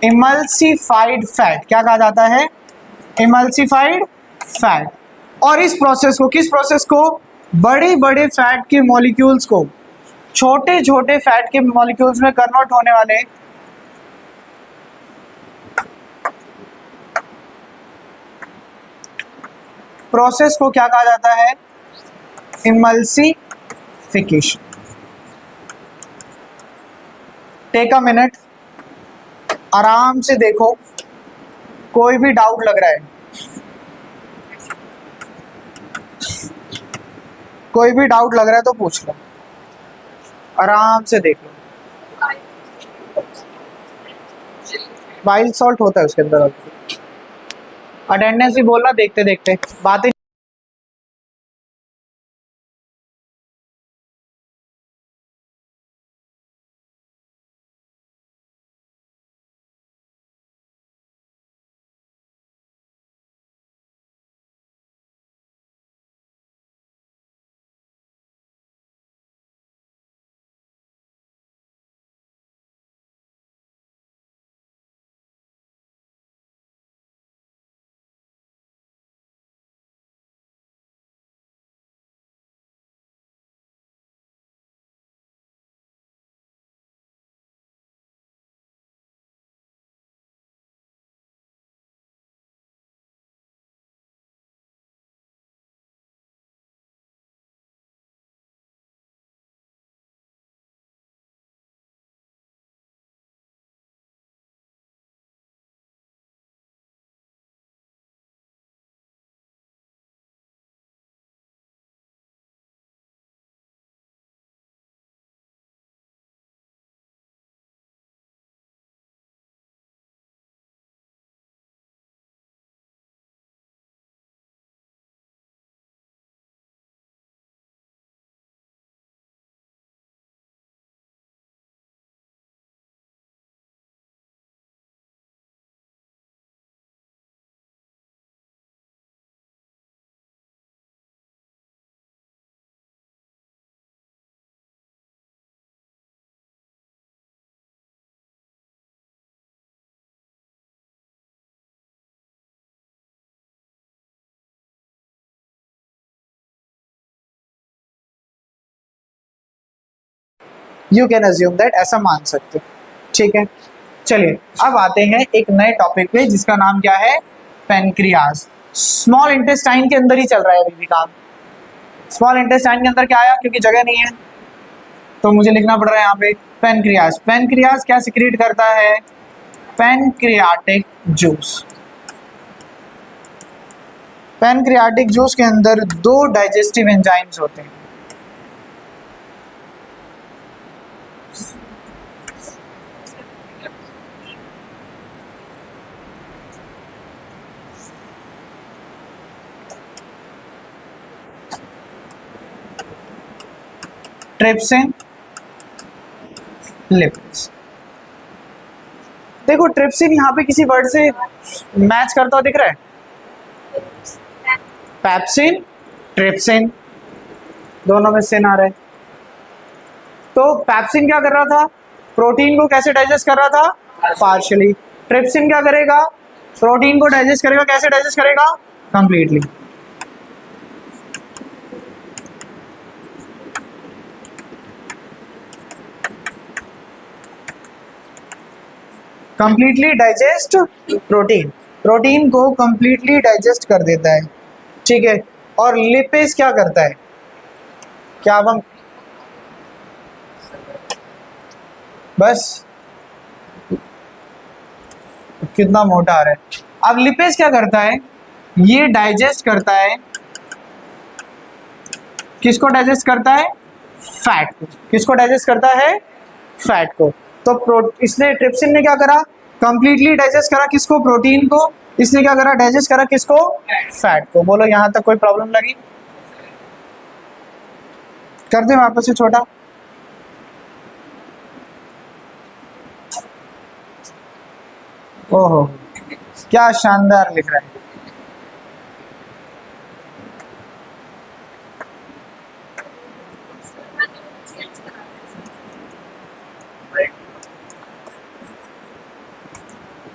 इमल्सिफाइड फैट। क्या कहा जाता है? Emulsified fat. और इस प्रोसेस को, किस प्रोसेस को? बड़े बड़े फैट के मॉलिक्यूल्स को छोटे छोटे फैट के मॉलिक्यूल्स में कन्वर्ट होने वाले प्रोसेस को क्या कहा जाता है? इमल्सिफिकेशन। टेक अ मिनट, आराम से देखो, कोई भी डाउट लग रहा है, कोई भी डाउट लग रहा है तो पूछ लो, आराम से देख लो। बाइल सॉल्ट होता है उसके अंदर। अटेंडेंस भी बोलना देखते देखते, बातें। यू कैन अज्यूम दैट, ऐसा मान सकते हो, ठीक है। चलिए अब आते हैं एक नए टॉपिक पे जिसका नाम क्या है, पेनक्रियाज। स्मॉल इंटेस्टाइन के अंदर ही चल रहा है अभी भी काम। स्मॉल इंटेस्टाइन के अंदर क्या आया, क्योंकि जगह नहीं है तो मुझे लिखना पड़ रहा है यहाँ पे पेनक्रियाज। पेनक्रियाज क्या सिक्रीट करता है, पेनक्रियाटिक जूस। पेनक्रियाटिक जूस के अंदर दो डाइजेस्टिव एंजाइम्स होते हैं। Trypsin, lipids. देखो ट्रिप्सिन यहाँ पे किसी वर्ड से मैच करता हुआ दिख रहा है, पैप्सिन, ट्रिप्सिन, दोनों में सिन आ रहा है। तो पैप्सिन क्या कर रहा था, प्रोटीन को कैसे डाइजेस्ट कर रहा था, पार्शियली। ट्रिप्सिन क्या करेगा, प्रोटीन को डाइजेस्ट करेगा, कैसे डाइजेस्ट करेगा, completely. Completely digest protein, protein को कंप्लीटली डाइजेस्ट कर देता है, ठीक है। और लिपेज क्या करता है, क्या हम बस कितना मोटा आ रहा है। अब लिपेज क्या करता है, ये डाइजेस्ट करता है, किसको डाइजेस्ट करता है, फैट को। किसको डाइजेस्ट करता है, फैट को। तो इसने ट्रिप्सिन ने क्या करा, कंप्लीटली डाइजेस्ट करा किसको, प्रोटीन को। इसने क्या करा, डाइजेस्ट करा किसको, फैट को। बोलो यहां तक कोई प्रॉब्लम लगी, कर दे वापस से छोटा। ओहो क्या शानदार लिख रहा है।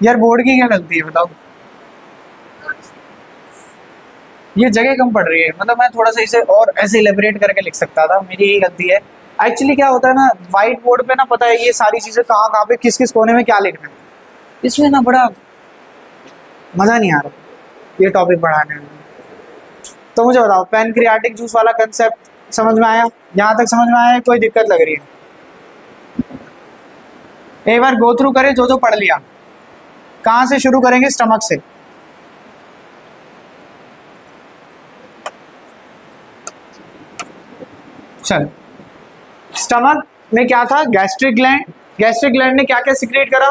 यार बोर्ड की क्या गलती है बताओ, ये जगह कम पड़ रही है। मतलब मैं थोड़ा सा इसे और ऐसे इलेबरेट करके लिख सकता था, मेरी यही गलती है। एक्चुअली क्या होता है ना, व्हाइट बोर्ड पे ना पता है ये सारी चीजें कहाँ कहाँ पे किस किस कोने में क्या लिखना है, इसमें ना बड़ा मजा नहीं आ रहा ये टॉपिक पढ़ाने में। तो मुझे बताओ पेनक्रियाटिक जूस वाला कंसेप्ट समझ में आया? यहाँ तक समझ में आया? कोई दिक्कत लग रही है? एक बार गो थ्रू करें जो जो पढ़ लिया। कहाँ से शुरू करेंगे? स्टमक से। चल, स्टमक में क्या था? Gastric gland. गैस्ट्रिक ग्लैंड ने क्या क्या सिक्रेट करा?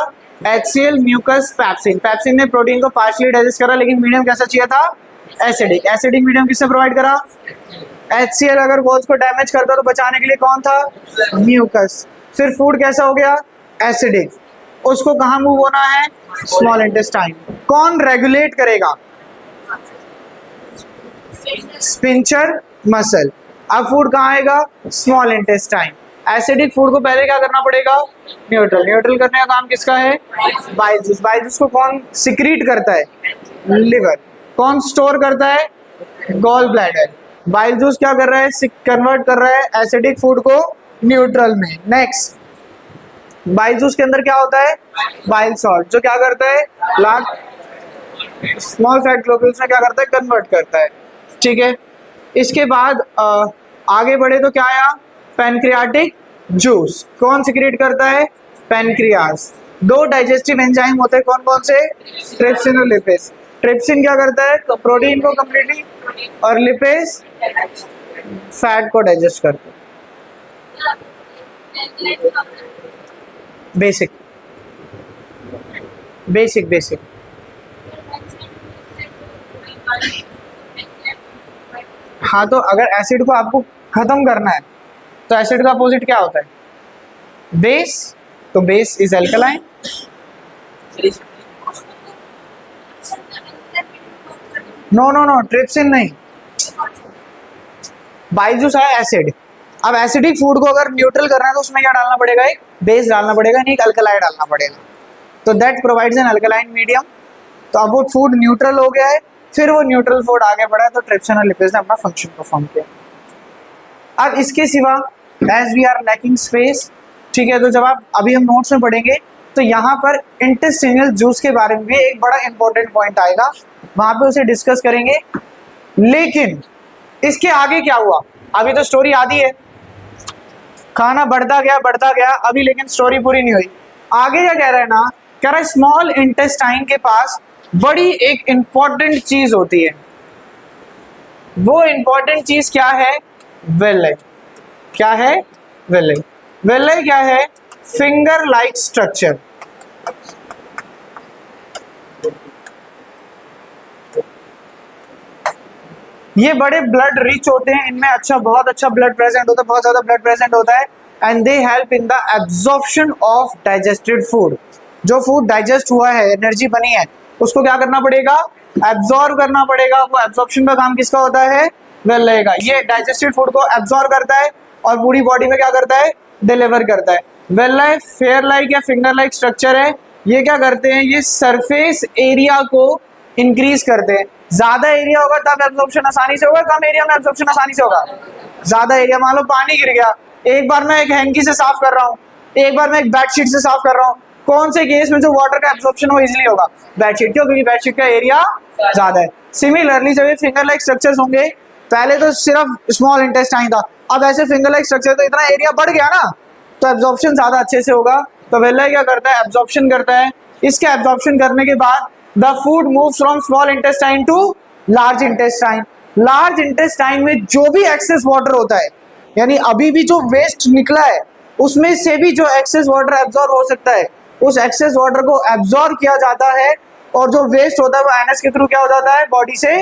HCl, mucus, pepsin. पैप्सिन ने प्रोटीन को पार्शियली डाइजेस्ट करा, लेकिन मीडियम कैसा चाहिए था? एसिडिक। एसिडिक मीडियम किसने प्रोवाइड करा? HCl अगर वॉल्स को डैमेज करता तो बचाने के लिए कौन था? म्यूकस। फिर फूड कैसा हो गया? एसिडिक। उसको कहाँ मूव होना है? Small intestine. कौन रेगुलेट करेगा? Sphincter muscle. अब फूड कहाँ आएगा? Small intestine. एसिडिक फूड को पहले क्या करना पड़ेगा? न्यूट्रल। न्यूट्रल करने का काम किसका है? Bile juice. बाइल जूस को कौन सिक्रीट करता है? लिवर। कौन स्टोर करता है? Gall bladder. बाइल जूस क्या कर रहा है? कन्वर्ट कर रहा है एसिडिक फूड को न्यूट्रल में। नेक्स्ट, बाइल जूस के अंदर क्या होता है? बाइल सॉल्ट, जो क्या करता है? लार्ज स्मॉल फैट ग्लोब्यूल्स में क्या करता है? कन्वर्ट करता है। ठीक है, इसके बाद आगे बढ़े तो क्या आया? Pancreatic juice. कौन सिक्रेट करता है? पैनक्रियास। दो डाइजेस्टिव एंजाइम होते हैं, कौन कौन से? ट्रिप्सिन और लिपेज। ट्रिप्सिन क्या करता है? प्रोटीन को कंप्लीटली, और लिपेज फैट को डाइजेस्ट करता है। बेसिक बेसिक बेसिक हाँ, तो अगर एसिड को आपको खत्म करना है तो एसिड का अपोजिट क्या होता है? बेस। तो base is alkaline. No no no, trypsin नहीं। बाइल जूस है एसिड। अब एसिडिक फूड को अगर न्यूट्रल करना है तो उसमें क्या डालना पड़ेगा? एक बेस डालना पड़ेगा, नहीं एक अल्कलाई डालना पड़ेगा। तो that provides N alkaline medium. तो अब वो फूड न्यूट्रल हो गया है, फिर वो न्यूट्रल फूड आगे बढ़ा है, तो ट्रिप्सिन और लिपेज ने अपना फंक्शन परफॉर्म किया। अब इसके सिवा as we are lacking space, ठीक है, तो जब आप अभी हम नोट्स में पढ़ेंगे तो यहाँ पर इंटेस्टिनल जूस के बारे में भी एक बड़ा इंपॉर्टेंट पॉइंट आएगा, वहां पे उसे डिस्कस करेंगे। लेकिन इसके आगे क्या हुआ? अभी तो स्टोरी आधी है, खाना बढ़ता गया अभी, लेकिन स्टोरी पूरी नहीं हुई। आगे क्या कह रहा है ना? कह रहा है स्मॉल इंटेस्टाइन के पास बड़ी एक इंपॉर्टेंट चीज होती है। वो इंपॉर्टेंट चीज क्या है? वेले। क्या है? वेले। वेले क्या है? Finger like structure. ये बड़े ब्लड रिच होते हैं, इनमें बहुत अच्छा ब्लड प्रेजेंट होता है, बहुत ज्यादा ब्लड प्रेजेंट होता है, and they help in the absorption of digested food. जो फूड डाइजेस्ट हुआ है, एनर्जी बनी है, उसको क्या करना पड़ेगा? एब्जॉर्ब करना पड़ेगा। वो एब्जॉर्प्शन का काम किसका होता है? वेले का। ये डाइजेस्टेड फूड को एब्जॉर्ब करता है और पूरी बॉडी में क्या करता है? डिलीवर करता है। वेले फेयर लाइक या फिंगर लाइक स्ट्रक्चर है। ये क्या करते हैं? ये सरफेस एरिया को इंक्रीज करते हैं। ज्यादा एरिया होगा तब एब्जॉर्प्शन आसानी से होगा, कम एरिया में एब्जॉर्प्शन आसानी से होगा। ज्यादा एरिया, मान लो पानी गिर गया, एक बार मैं एक हैंकी से साफ कर रहा हूँ, एक बार मैं एक बेडशीट से साफ कर रहा हूँ, कौन से केस में जो वाटर का एब्जॉर्प्शन हो इजीली होगा? बेडशीट। क्यों? क्योंकि बेडशीट का एरिया ज्यादा है। सिमिलरली जब ये फिंगर लाइक स्ट्रक्चर्स होंगे, पहले तो सिर्फ स्मॉल इंटेस्टाइन था, अब ऐसे फिंगर लाइक स्ट्रक्चर, तो इतना एरिया बढ़ गया ना, तो एब्जॉर्प्शन ज्यादा अच्छे से होगा। तो वेले क्या करता है? एब्जॉर्प्शन करता है। इसके एब्जॉर्प्शन करने के बाद the food moves from small intestine to large intestine. Large intestine में जो भी एक्सेस वाटर होता है, यानी अभी भी जो वेस्ट निकला है, उसमें से भी जो एक्सेस वाटर एब्जॉर्ब हो सकता है, उस एक्सेस वाटर को एब्जॉर्ब किया जाता है, और जो वेस्ट होता है वो एनएस के थ्रू क्या हो जाता है? बॉडी से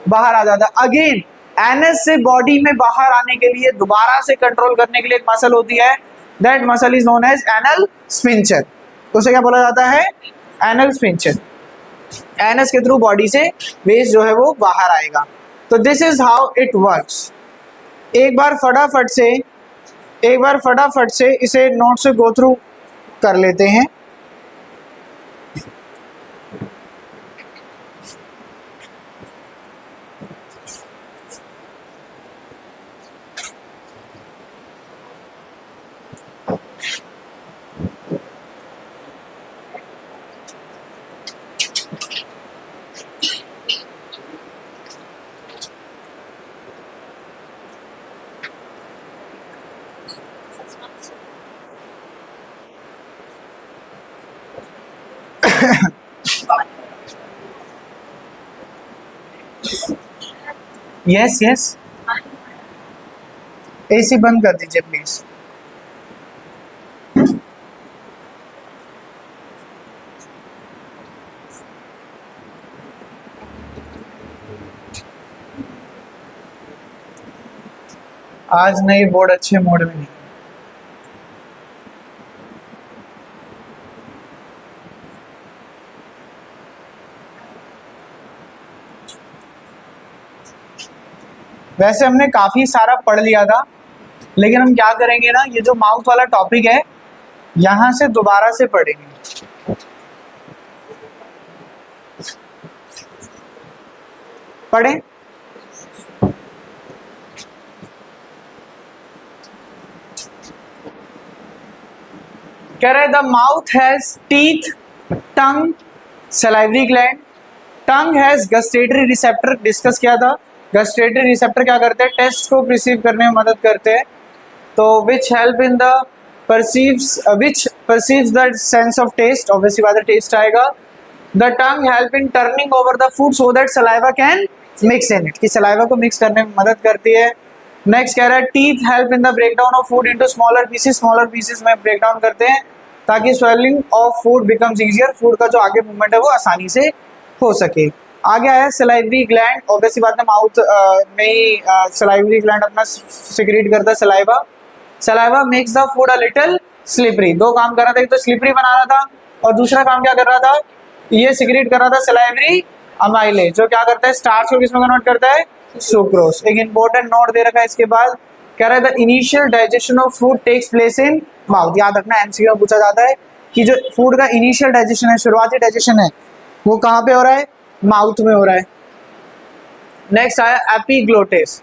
बाहर आ जाता है। अगेन एनएस से बॉडी में बाहर आने के लिए, दोबारा से कंट्रोल करने के लिए एक मसल होती है, that muscle is known as anal sphincter. उसे क्या बोला जाता है? Anal sphincter. एनएस के थ्रू बॉडी से वेस्ट जो है वो बाहर आएगा। तो this is how it works. एक बार फटाफट से इसे नोट से गो थ्रू कर लेते हैं। यस यस, एसी बंद कर दीजिए प्लीज। आज नई बोर्ड अच्छे मोड में नहीं। वैसे हमने काफी सारा पढ़ लिया था, लेकिन हम क्या करेंगे ना, ये जो माउथ वाला टॉपिक है यहां से दोबारा से पढ़ेंगे। पढ़ें। कह रहे the mouth has teeth, tongue, salivary gland. Tongue has gustatory receptor, discuss किया था। गस्टेटरी रिसेप्टर क्या करते हैं, टेस्ट को रिसीव करने में मदद करते हैं। तो which help in the perceives the sense of taste, obviously बात है टेस्ट आएगा। The tongue help in turning over the food so that saliva can mix in it, कि सलाइवा को मिक्स करने में मदद करती है। नेक्स्ट कह रहा है teeth help in the breakdown of food into smaller pieces, smaller pieces में ब्रेकडाउन करते हैं ताकि swallowing of food becomes easier, food का जो आगे मूवमेंट है वो आसानी से हो सके। आगे आया सलाइवरी ग्लैंड, ऑब्वियसली बात है माउथ में ही सलाइवरी ग्लैंड अपना सिक्रीट करता है saliva. Saliva makes the food a little slippery, दो काम कर रहा था, एक तो स्लिपरी बना रहा था और दूसरा काम क्या कर रहा था, ये सिक्रीट कर रहा था सलाइवरी अमाइलेज, जो क्या करता है स्टार्च को किसमें कन्वर्ट करता है, सुक्रोज। एक इंपॉर्टेंट नोट दे रखा है इसके बाद, कह रहा है the initial digestion of food takes place in mouth. याद रखना एमसीक्यू में पूछा जाता है कि जो फूड का इनिशियल डाइजेशन है, शुरुआती डाइजेशन है, वो कहाँ पे हो रहा है, माउथ में हो रहा है। नेक्स्ट आया एपिग्लोटिस।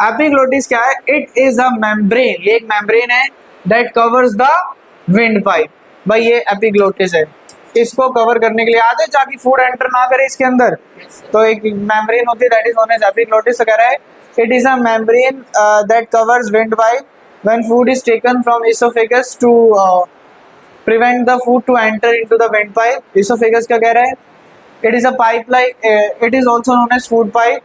एपिग्लोटिस क्या है, इट इज अ मेम्ब्रेन, ये एक मेम्ब्रेन है that covers the wind pipe. भाई ये एपिग्लोटिस है, इसको कवर करने के लिए आते ताकि फूड एंटर ना करे इसके अंदर, तो एक मेम्ब्रेन होती है that is known as epiglottis. कह रहा है it is a membrane that covers windpipe when food is taken from oesophagus to prevent the food to enter into the windpipe. Esophagus क्या कह रहा है, it is a pipe like it is also known as food pipe,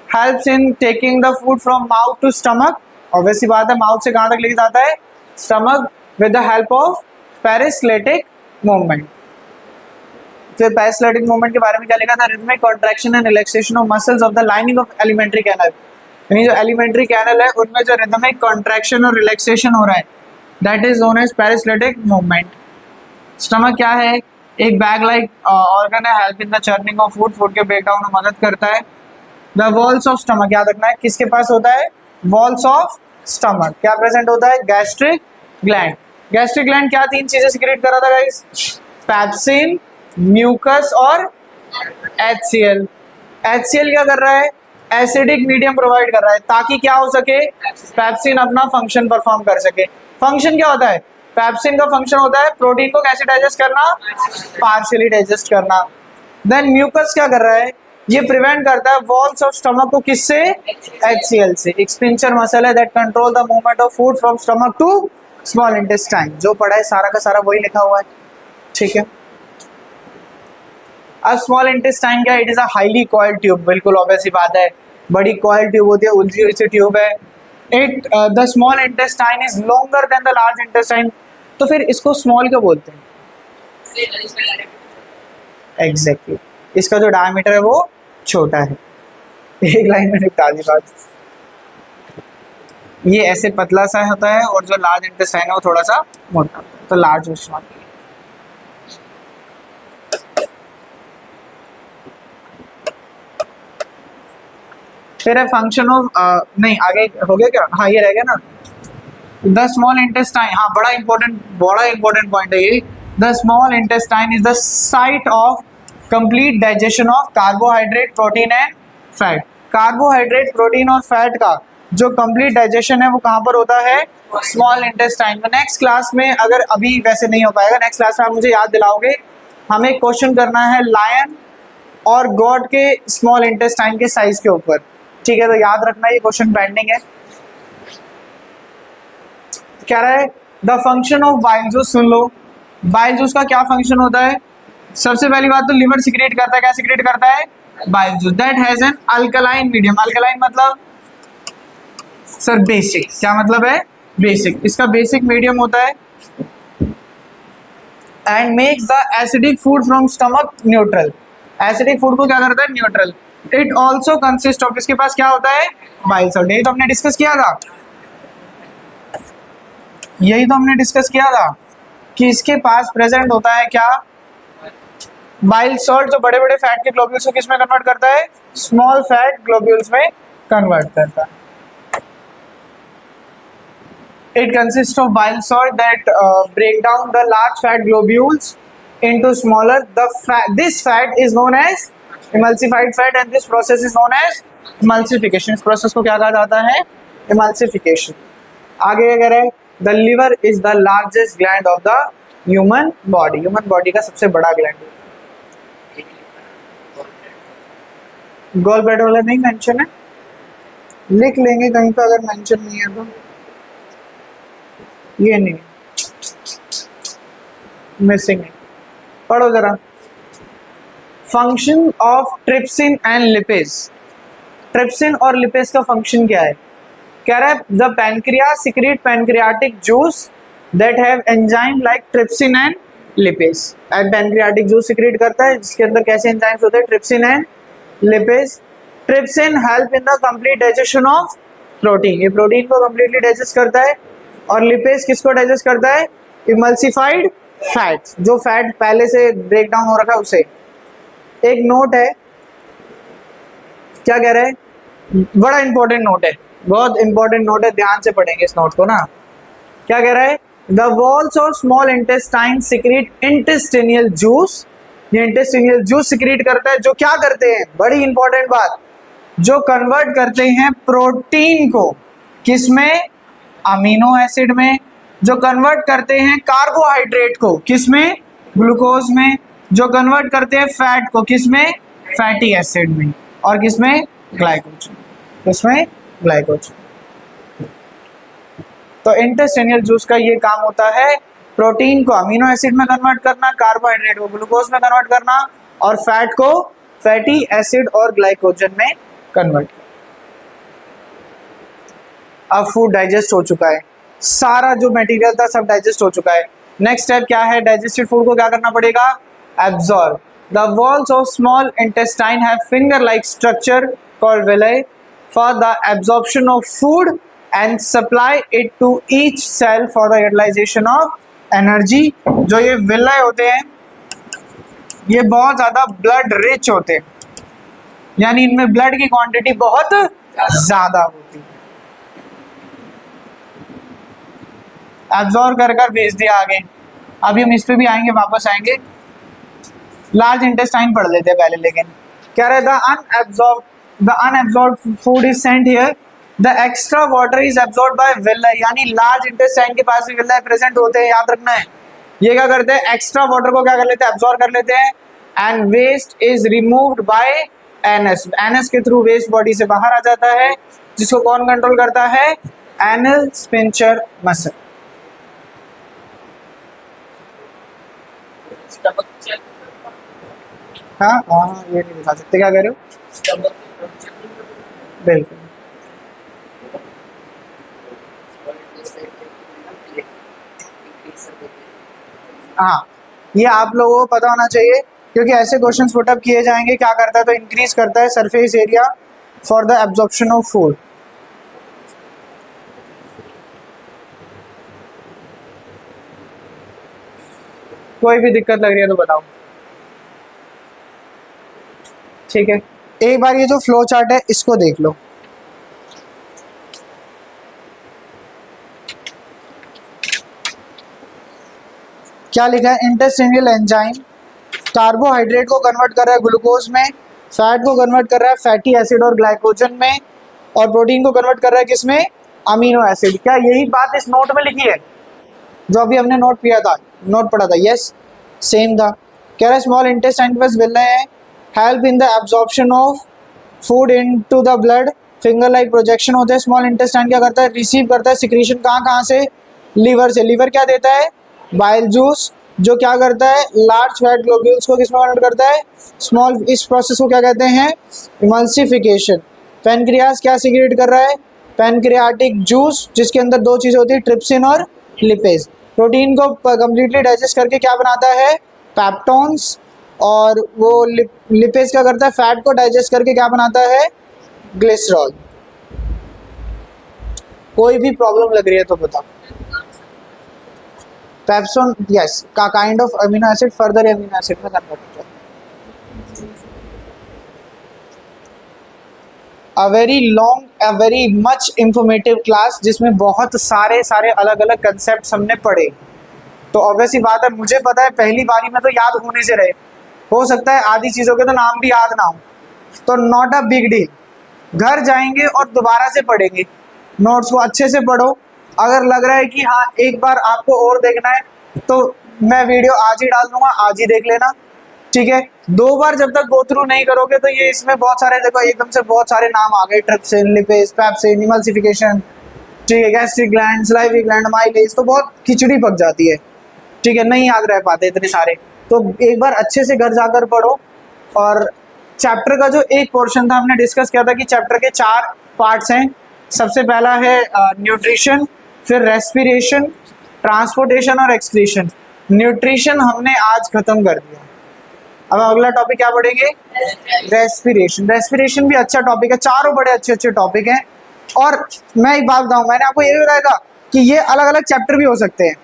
helps in taking the food from mouth to stomach. Obviously बात है माउथ से कहाँ तक लेके जाता है, stomach, with the help of peristaltic movement. फिर peristaltic movement के बारे में क्या लिखा था, rhythmic contraction and relaxation of muscles of the lining of alimentary canal. यानी जो alimentary canal है उनमें जो rhythmic contraction और relaxation हो रहा है that is known as peristaltic movement. Stomach क्या है, एक बैग लाइक ऑर्गन है, help in the churning of food, food के ब्रेकडाउन में मदद करता है। द वॉल्स ऑफ स्टमक याद रखना है, किसके पास होता है, वॉल्स ऑफ स्टमक क्या प्रेजेंट होता है, गैस्ट्रिक ग्लैंड। गैस्ट्रिक ग्लैंड क्या तीन चीजें सिक्रेट कर रहा था गाइस, पेप्सिन, म्यूकस और HCl। HCl क्या कर रहा है, एसिडिक मीडियम प्रोवाइड कर रहा है ताकि क्या हो सके, पेप्सिन अपना फंक्शन परफॉर्म कर सके। फंक्शन क्या होता है, पेप्सिन का फंक्शन होता है प्रोटीन को कैसे डाइजेस्ट करना, पार्शियली डाइजेस्ट करना। देन म्यूकस क्या कर रहा है, ये प्रिवेंट करता है वॉल्स ऑफ स्टमक को, किससे, HCl से। एक स्पिंचर मसल है that control the movement of food from stomach to small intestine. जो पढ़ा है सारा का सारा वही लिखा हुआ है, ठीक है। अब स्मॉल इंटेस्टाइन क्या, it is a highly coiled tube, बिल्कुल ऑब्वियसली बात है, बड़ी कॉइल्ड ट्यूब होती है, उलझी हुई सी ट्यूब है। It the small intestine is longer than the large intestine, तो फिर इसको स्मॉल क्यों बोलते हैं, एग्जैक्टली इसका जो डायमीटर है वो छोटा है। एक लाइन में निपटा दी बात, ये ऐसे पतला सा होता है और जो लार्ज इंटेस्टाइन है वो थोड़ा सा मोटा होता है, तो लार्ज और स्मॉल। फिर है फंक्शन ऑफ नहीं आगे हो गया क्या, हाँ ये रह गया ना, द स्मॉल इंटेस्टाइन, हाँ बड़ा इंपॉर्टेंट पॉइंट है ये। The small intestine is the site of complete digestion of carbohydrate, protein and fat. Carbohydrate, protein और फैट का जो कंप्लीट डाइजेशन है वो कहाँ पर होता है, स्मॉल इंटेस्टाइन में। नेक्स्ट क्लास में, अगर अभी वैसे नहीं हो पाएगा, नेक्स्ट क्लास में आप मुझे याद दिलाओगे, हमें क्वेश्चन करना है लायन और गॉड के स्मॉल इंटेस्टाइन के साइज के ऊपर, ठीक है। तो याद रखना ये क्वेश्चन पेंडिंग है। कह रहा है the function of bile juice, soon low, bile juice का क्या फंक्शन होता है, सबसे पहली बात तो लिवर सिक्रेट करता है, क्या सिक्रेट करता है? Bile juice. That has an alkaline medium. Alkaline मतलब सर बेसिक, क्या मतलब है? बेसिक। इसका बेसिक मीडियम होता है and makes the acidic food from stomach neutral. Acidic food को क्या करता है? Neutral. It also consist of, इसके पास क्या होता है? Bile salt. यही तो हमने डिस्कस किया था, यही तो हमने डिस्कस किया था कि इसके पास प्रेजेंट होता है क्या? बाइल सॉल्ट, जो बड़े बड़े फैट के ग्लोब्यूल्स को किस में कन्वर्ट करता है? स्मॉल फैट ग्लोब्यूल्स में कन्वर्ट करता है। It consists of bile salt that break down the large fat globules into smaller. This fat is known as emulsified fat and this process is known as emulsification. इस process को क्या कहा जाता है? Emulsification. आगे क्या कह रहे हैं? The liver is the largest gland of the human body. Human body का सबसे बड़ा gland. गॉल ब्लैडर वाला नहीं मेंशन है, लिख लेंगे कहीं पर अगर मेंशन नहीं है तो। ये नहीं, मिसिंग है, पढ़ो जरा। Function of trypsin and lipase. Trypsin और लिपेज का फंक्शन क्या है? कह रहा है the pancreas secrete pancreatic juice that have enzyme like trypsin and lipase. And pancreatic juice secrete करता है जिसके अंदर कैसे एंजाइम्स होते हैं? Trypsin and lipase. Trypsin help in the complete digestion of protein. ये प्रोटीन को कंप्लीटली डाइजेस्ट करता है। और लिपेज किसको डाइजेस्ट करता है? इमल्सिफाइड फैट, जो फैट पहले से ब्रेक डाउन हो रखा है उसे। एक नोट है, क्या कह रहे हैं? बड़ा इंपॉर्टेंट नोट है, बहुत इंपॉर्टेंट नोट है, ध्यान से पढ़ेंगे इस नोट को ना। क्या कह रहा है? The walls of small intestine secrete intestinal juice. ये इंटेस्टिनियल जूस सिक्रीट करता है, जो क्या करते हैं? बड़ी इंपॉर्टेंट बात, जो कन्वर्ट करते हैं प्रोटीन को किसमें? अमीनो एसिड में। जो कन्वर्ट करते हैं कार्बोहाइड्रेट को किसमें? ग्लूकोज में। जो कन्वर्ट करते हैं फैट को किसमें? फैटी एसिड में। और किसमें? ग्लाइकोजन। किसमें? ग्लाइकोजन। तो इंटेस्टिनियल जूस का ये काम होता है, प्रोटीन को अमीनो एसिड में कन्वर्ट करना, कार्बोहाइड्रेट को ग्लूकोज में कन्वर्ट करना और फैट को फैटी एसिड और ग्लाइकोजन में कन्वर्ट करना। अब फूड डाइजेस्ट हो चुका है, सारा जो मटेरियल था सब डाइजेस्ट हो चुका है। नेक्स्ट स्टेप क्या है? डाइजेस्टेड फूड को क्या करना पड़ेगा? Absorb. The walls of small intestine have finger like structure called villi for the absorption of food and supply it to each cell for the utilisation of energy. जो ये विलाई होते हैं ये बहुत ज़्यादा ब्लड रिच होते हैं, यानी इनमें ब्लड की क्वांटिटी बहुत ज़्यादा होती है। एब्जॉर्ब कर कर भेज दिया आगे। अभी हम इस पे भी आएंगे, वापस आएंगे। लार्ज इंटेस्टाइन पढ़ लेते हैं पहले, लेकिन क्या रहता है? The unabsorbed food is sent here, the extra water is absorbed by villi. यानी लार्ज इंटेस्टाइन के पास भी विलाई प्रेजेंट होते हैं, याद रखना है। ये क्या करते हैं? एक्स्ट्रा वाटर को क्या कर लेते हैं? एब्जॉर्ब कर लेते हैं। And waste is removed by anus. Anus के थ्रू वेस्ट बॉडी से बाहर आ जाता है, जिसको कौन कंट्रोल करता है? Anal sphincter muscle. हाँ हाँ, ये नहीं दिखा सकते, क्या कह रहे हो? बिल्कुल। हाँ, ये आप लोगों को पता होना चाहिए क्योंकि ऐसे क्वेश्चंस पुट अप किए जाएंगे। क्या करता है? तो इंक्रीज करता है surface area for the absorption of food. कोई भी दिक्कत लग रही है तो बताओ, ठीक है। एक बार ये जो फ्लो चार्ट है इसको देख लो। क्या लिखा है? इंटेस्टिनियल एंजाइम कार्बोहाइड्रेट को कन्वर्ट कर रहा है ग्लूकोज में, फैट को कन्वर्ट कर रहा है फैटी एसिड और ग्लाइकोजन में, और प्रोटीन को कन्वर्ट कर रहा है किसमें? Amino acid. क्या यही बात इस नोट में लिखी है जो अभी हमने नोट किया था, नोट पढ़ा था? यस, सेम था। कह रहा है स्मॉल इंटेस्टाइन के पास विलाई है, help in the absorption of food into the blood. Finger like projection होता है। स्मॉल इंटेस्टाइन क्या करता है? रिसीव करता है सिक्रीशन कहाँ कहाँ से? लीवर से। लीवर क्या देता है? Bile juice. जो क्या करता है, लार्ज फैट ग्लोब्यूल्स को किसमें कन्वर्ट करता है, स्मॉल। इस प्रोसेस को क्या कहते हैं, इमल्सिफिकेशन। पैनक्रियाज क्या सिक्रेट कर रहा है, पैनक्रियाटिक जूस, जिसके अंदर दो चीज़ें होती है, ट्रिप्सिन और लिपेज। प्रोटीन को कंप्लीटली डाइजेस्ट करके क्या बनाता है, पेप्टोन्स। और वो लिपेज क्या करता है, फैट को डाइजेस्ट करके क्या बनाता है, ग्लिसरॉल। कोई भी प्रॉब्लम लग रही है तो बताओ। पेप्सोन, यस, का kind of amino acid further amino acid में कन्वर्ट हो जाता है। A very long, a very much informative class, जिसमें बहुत सारे अलग अलग कंसेप्ट हमने पढ़े। तो ऑब्वियस ही बात है, मुझे पता है पहली बारी में तो याद होने से रहे, हो सकता है आधी चीज़ों के तो नाम भी याद ना हो, तो नॉट अ बिग डील। घर जाएंगे और दोबारा से पढ़ेंगे, नोट्स को अच्छे से पढ़ो। अगर लग रहा है कि हाँ एक बार आपको और देखना है तो मैं वीडियो आज ही डाल दूंगा, आज ही देख लेना, ठीक है। दो बार जब तक गो थ्रू नहीं करोगे तो ये इसमें बहुत सारे, देखो एकदम से बहुत सारे नाम आ गए, ट्रिप्सिन, लिपेज, पेप्सिन, इमल्सिफिकेशन, ठीक है, gastric gland, salivary gland, mileage, तो बहुत खिचड़ी पक जाती है, ठीक है, नहीं याद रह पाते इतने सारे। तो एक बार अच्छे से घर जाकर पढ़ो। और चैप्टर का जो एक पोर्शन था, हमने डिस्कस किया था कि चैप्टर के 4 पार्ट्स हैं। सबसे पहला है न्यूट्रिशन, फिर रेस्पिरेशन, ट्रांसपोर्टेशन और एक्सक्रीशन। न्यूट्रिशन हमने आज खत्म कर दिया। अब अगला टॉपिक क्या पढ़ेंगे, रेस्पिरेशन। रेस्पिरेशन भी अच्छा टॉपिक है, चारों बड़े अच्छे अच्छे टॉपिक हैं। और मैं एक बात बताऊं, मैंने आपको ये भी बताया था कि ये अलग अलग चैप्टर भी हो सकते हैं।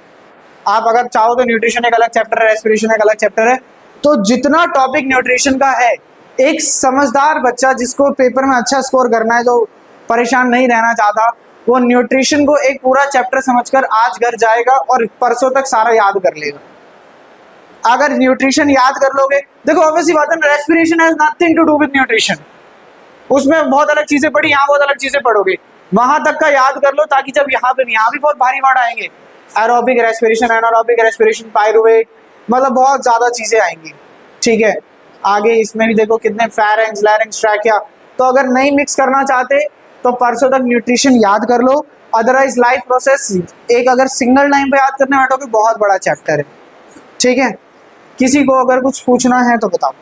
आप अगर चाहो तो न्यूट्रिशन एक अलग चैप्टर है, रेस्पिरेशन एक अलग चैप्टर है। तो जितना टॉपिक न्यूट्रिशन का है, एक समझदार बच्चा जिसको पेपर में अच्छा स्कोर करना है, जो परेशान नहीं रहना चाहता, वो न्यूट्रिशन को एक पूरा चैप्टर समझकर आज घर जाएगा और परसों तक सारा याद कर लेगा। अगर न्यूट्रिशन याद कर लोगे, देखो ऑब्वियसली बात है, respiration has nothing to do with nutrition. उसमें बहुत अलग चीजें पढ़ी, यहाँ बहुत अलग चीजें पढ़ोगे, वहां तक का याद कर लो, ताकि जब यहाँ भी बहुत भारी वर्ड आएंगे, aerobic respiration, anaerobic respiration, pyruvate, मतलब बहुत ज्यादा चीजें आएंगी, ठीक है। आगे इसमें भी देखो कितने फेरेंक्स, लैरिंक्स, ट्रैकिया। तो अगर नहीं मिक्स करना चाहते तो परसों तक न्यूट्रिशन याद कर लो। अदरवाइज लाइफ प्रोसेस एक अगर सिंगल टाइम पे याद करने बैठोगे, बहुत बड़ा चैप्टर है, ठीक है। किसी को अगर कुछ पूछना है तो बताओ।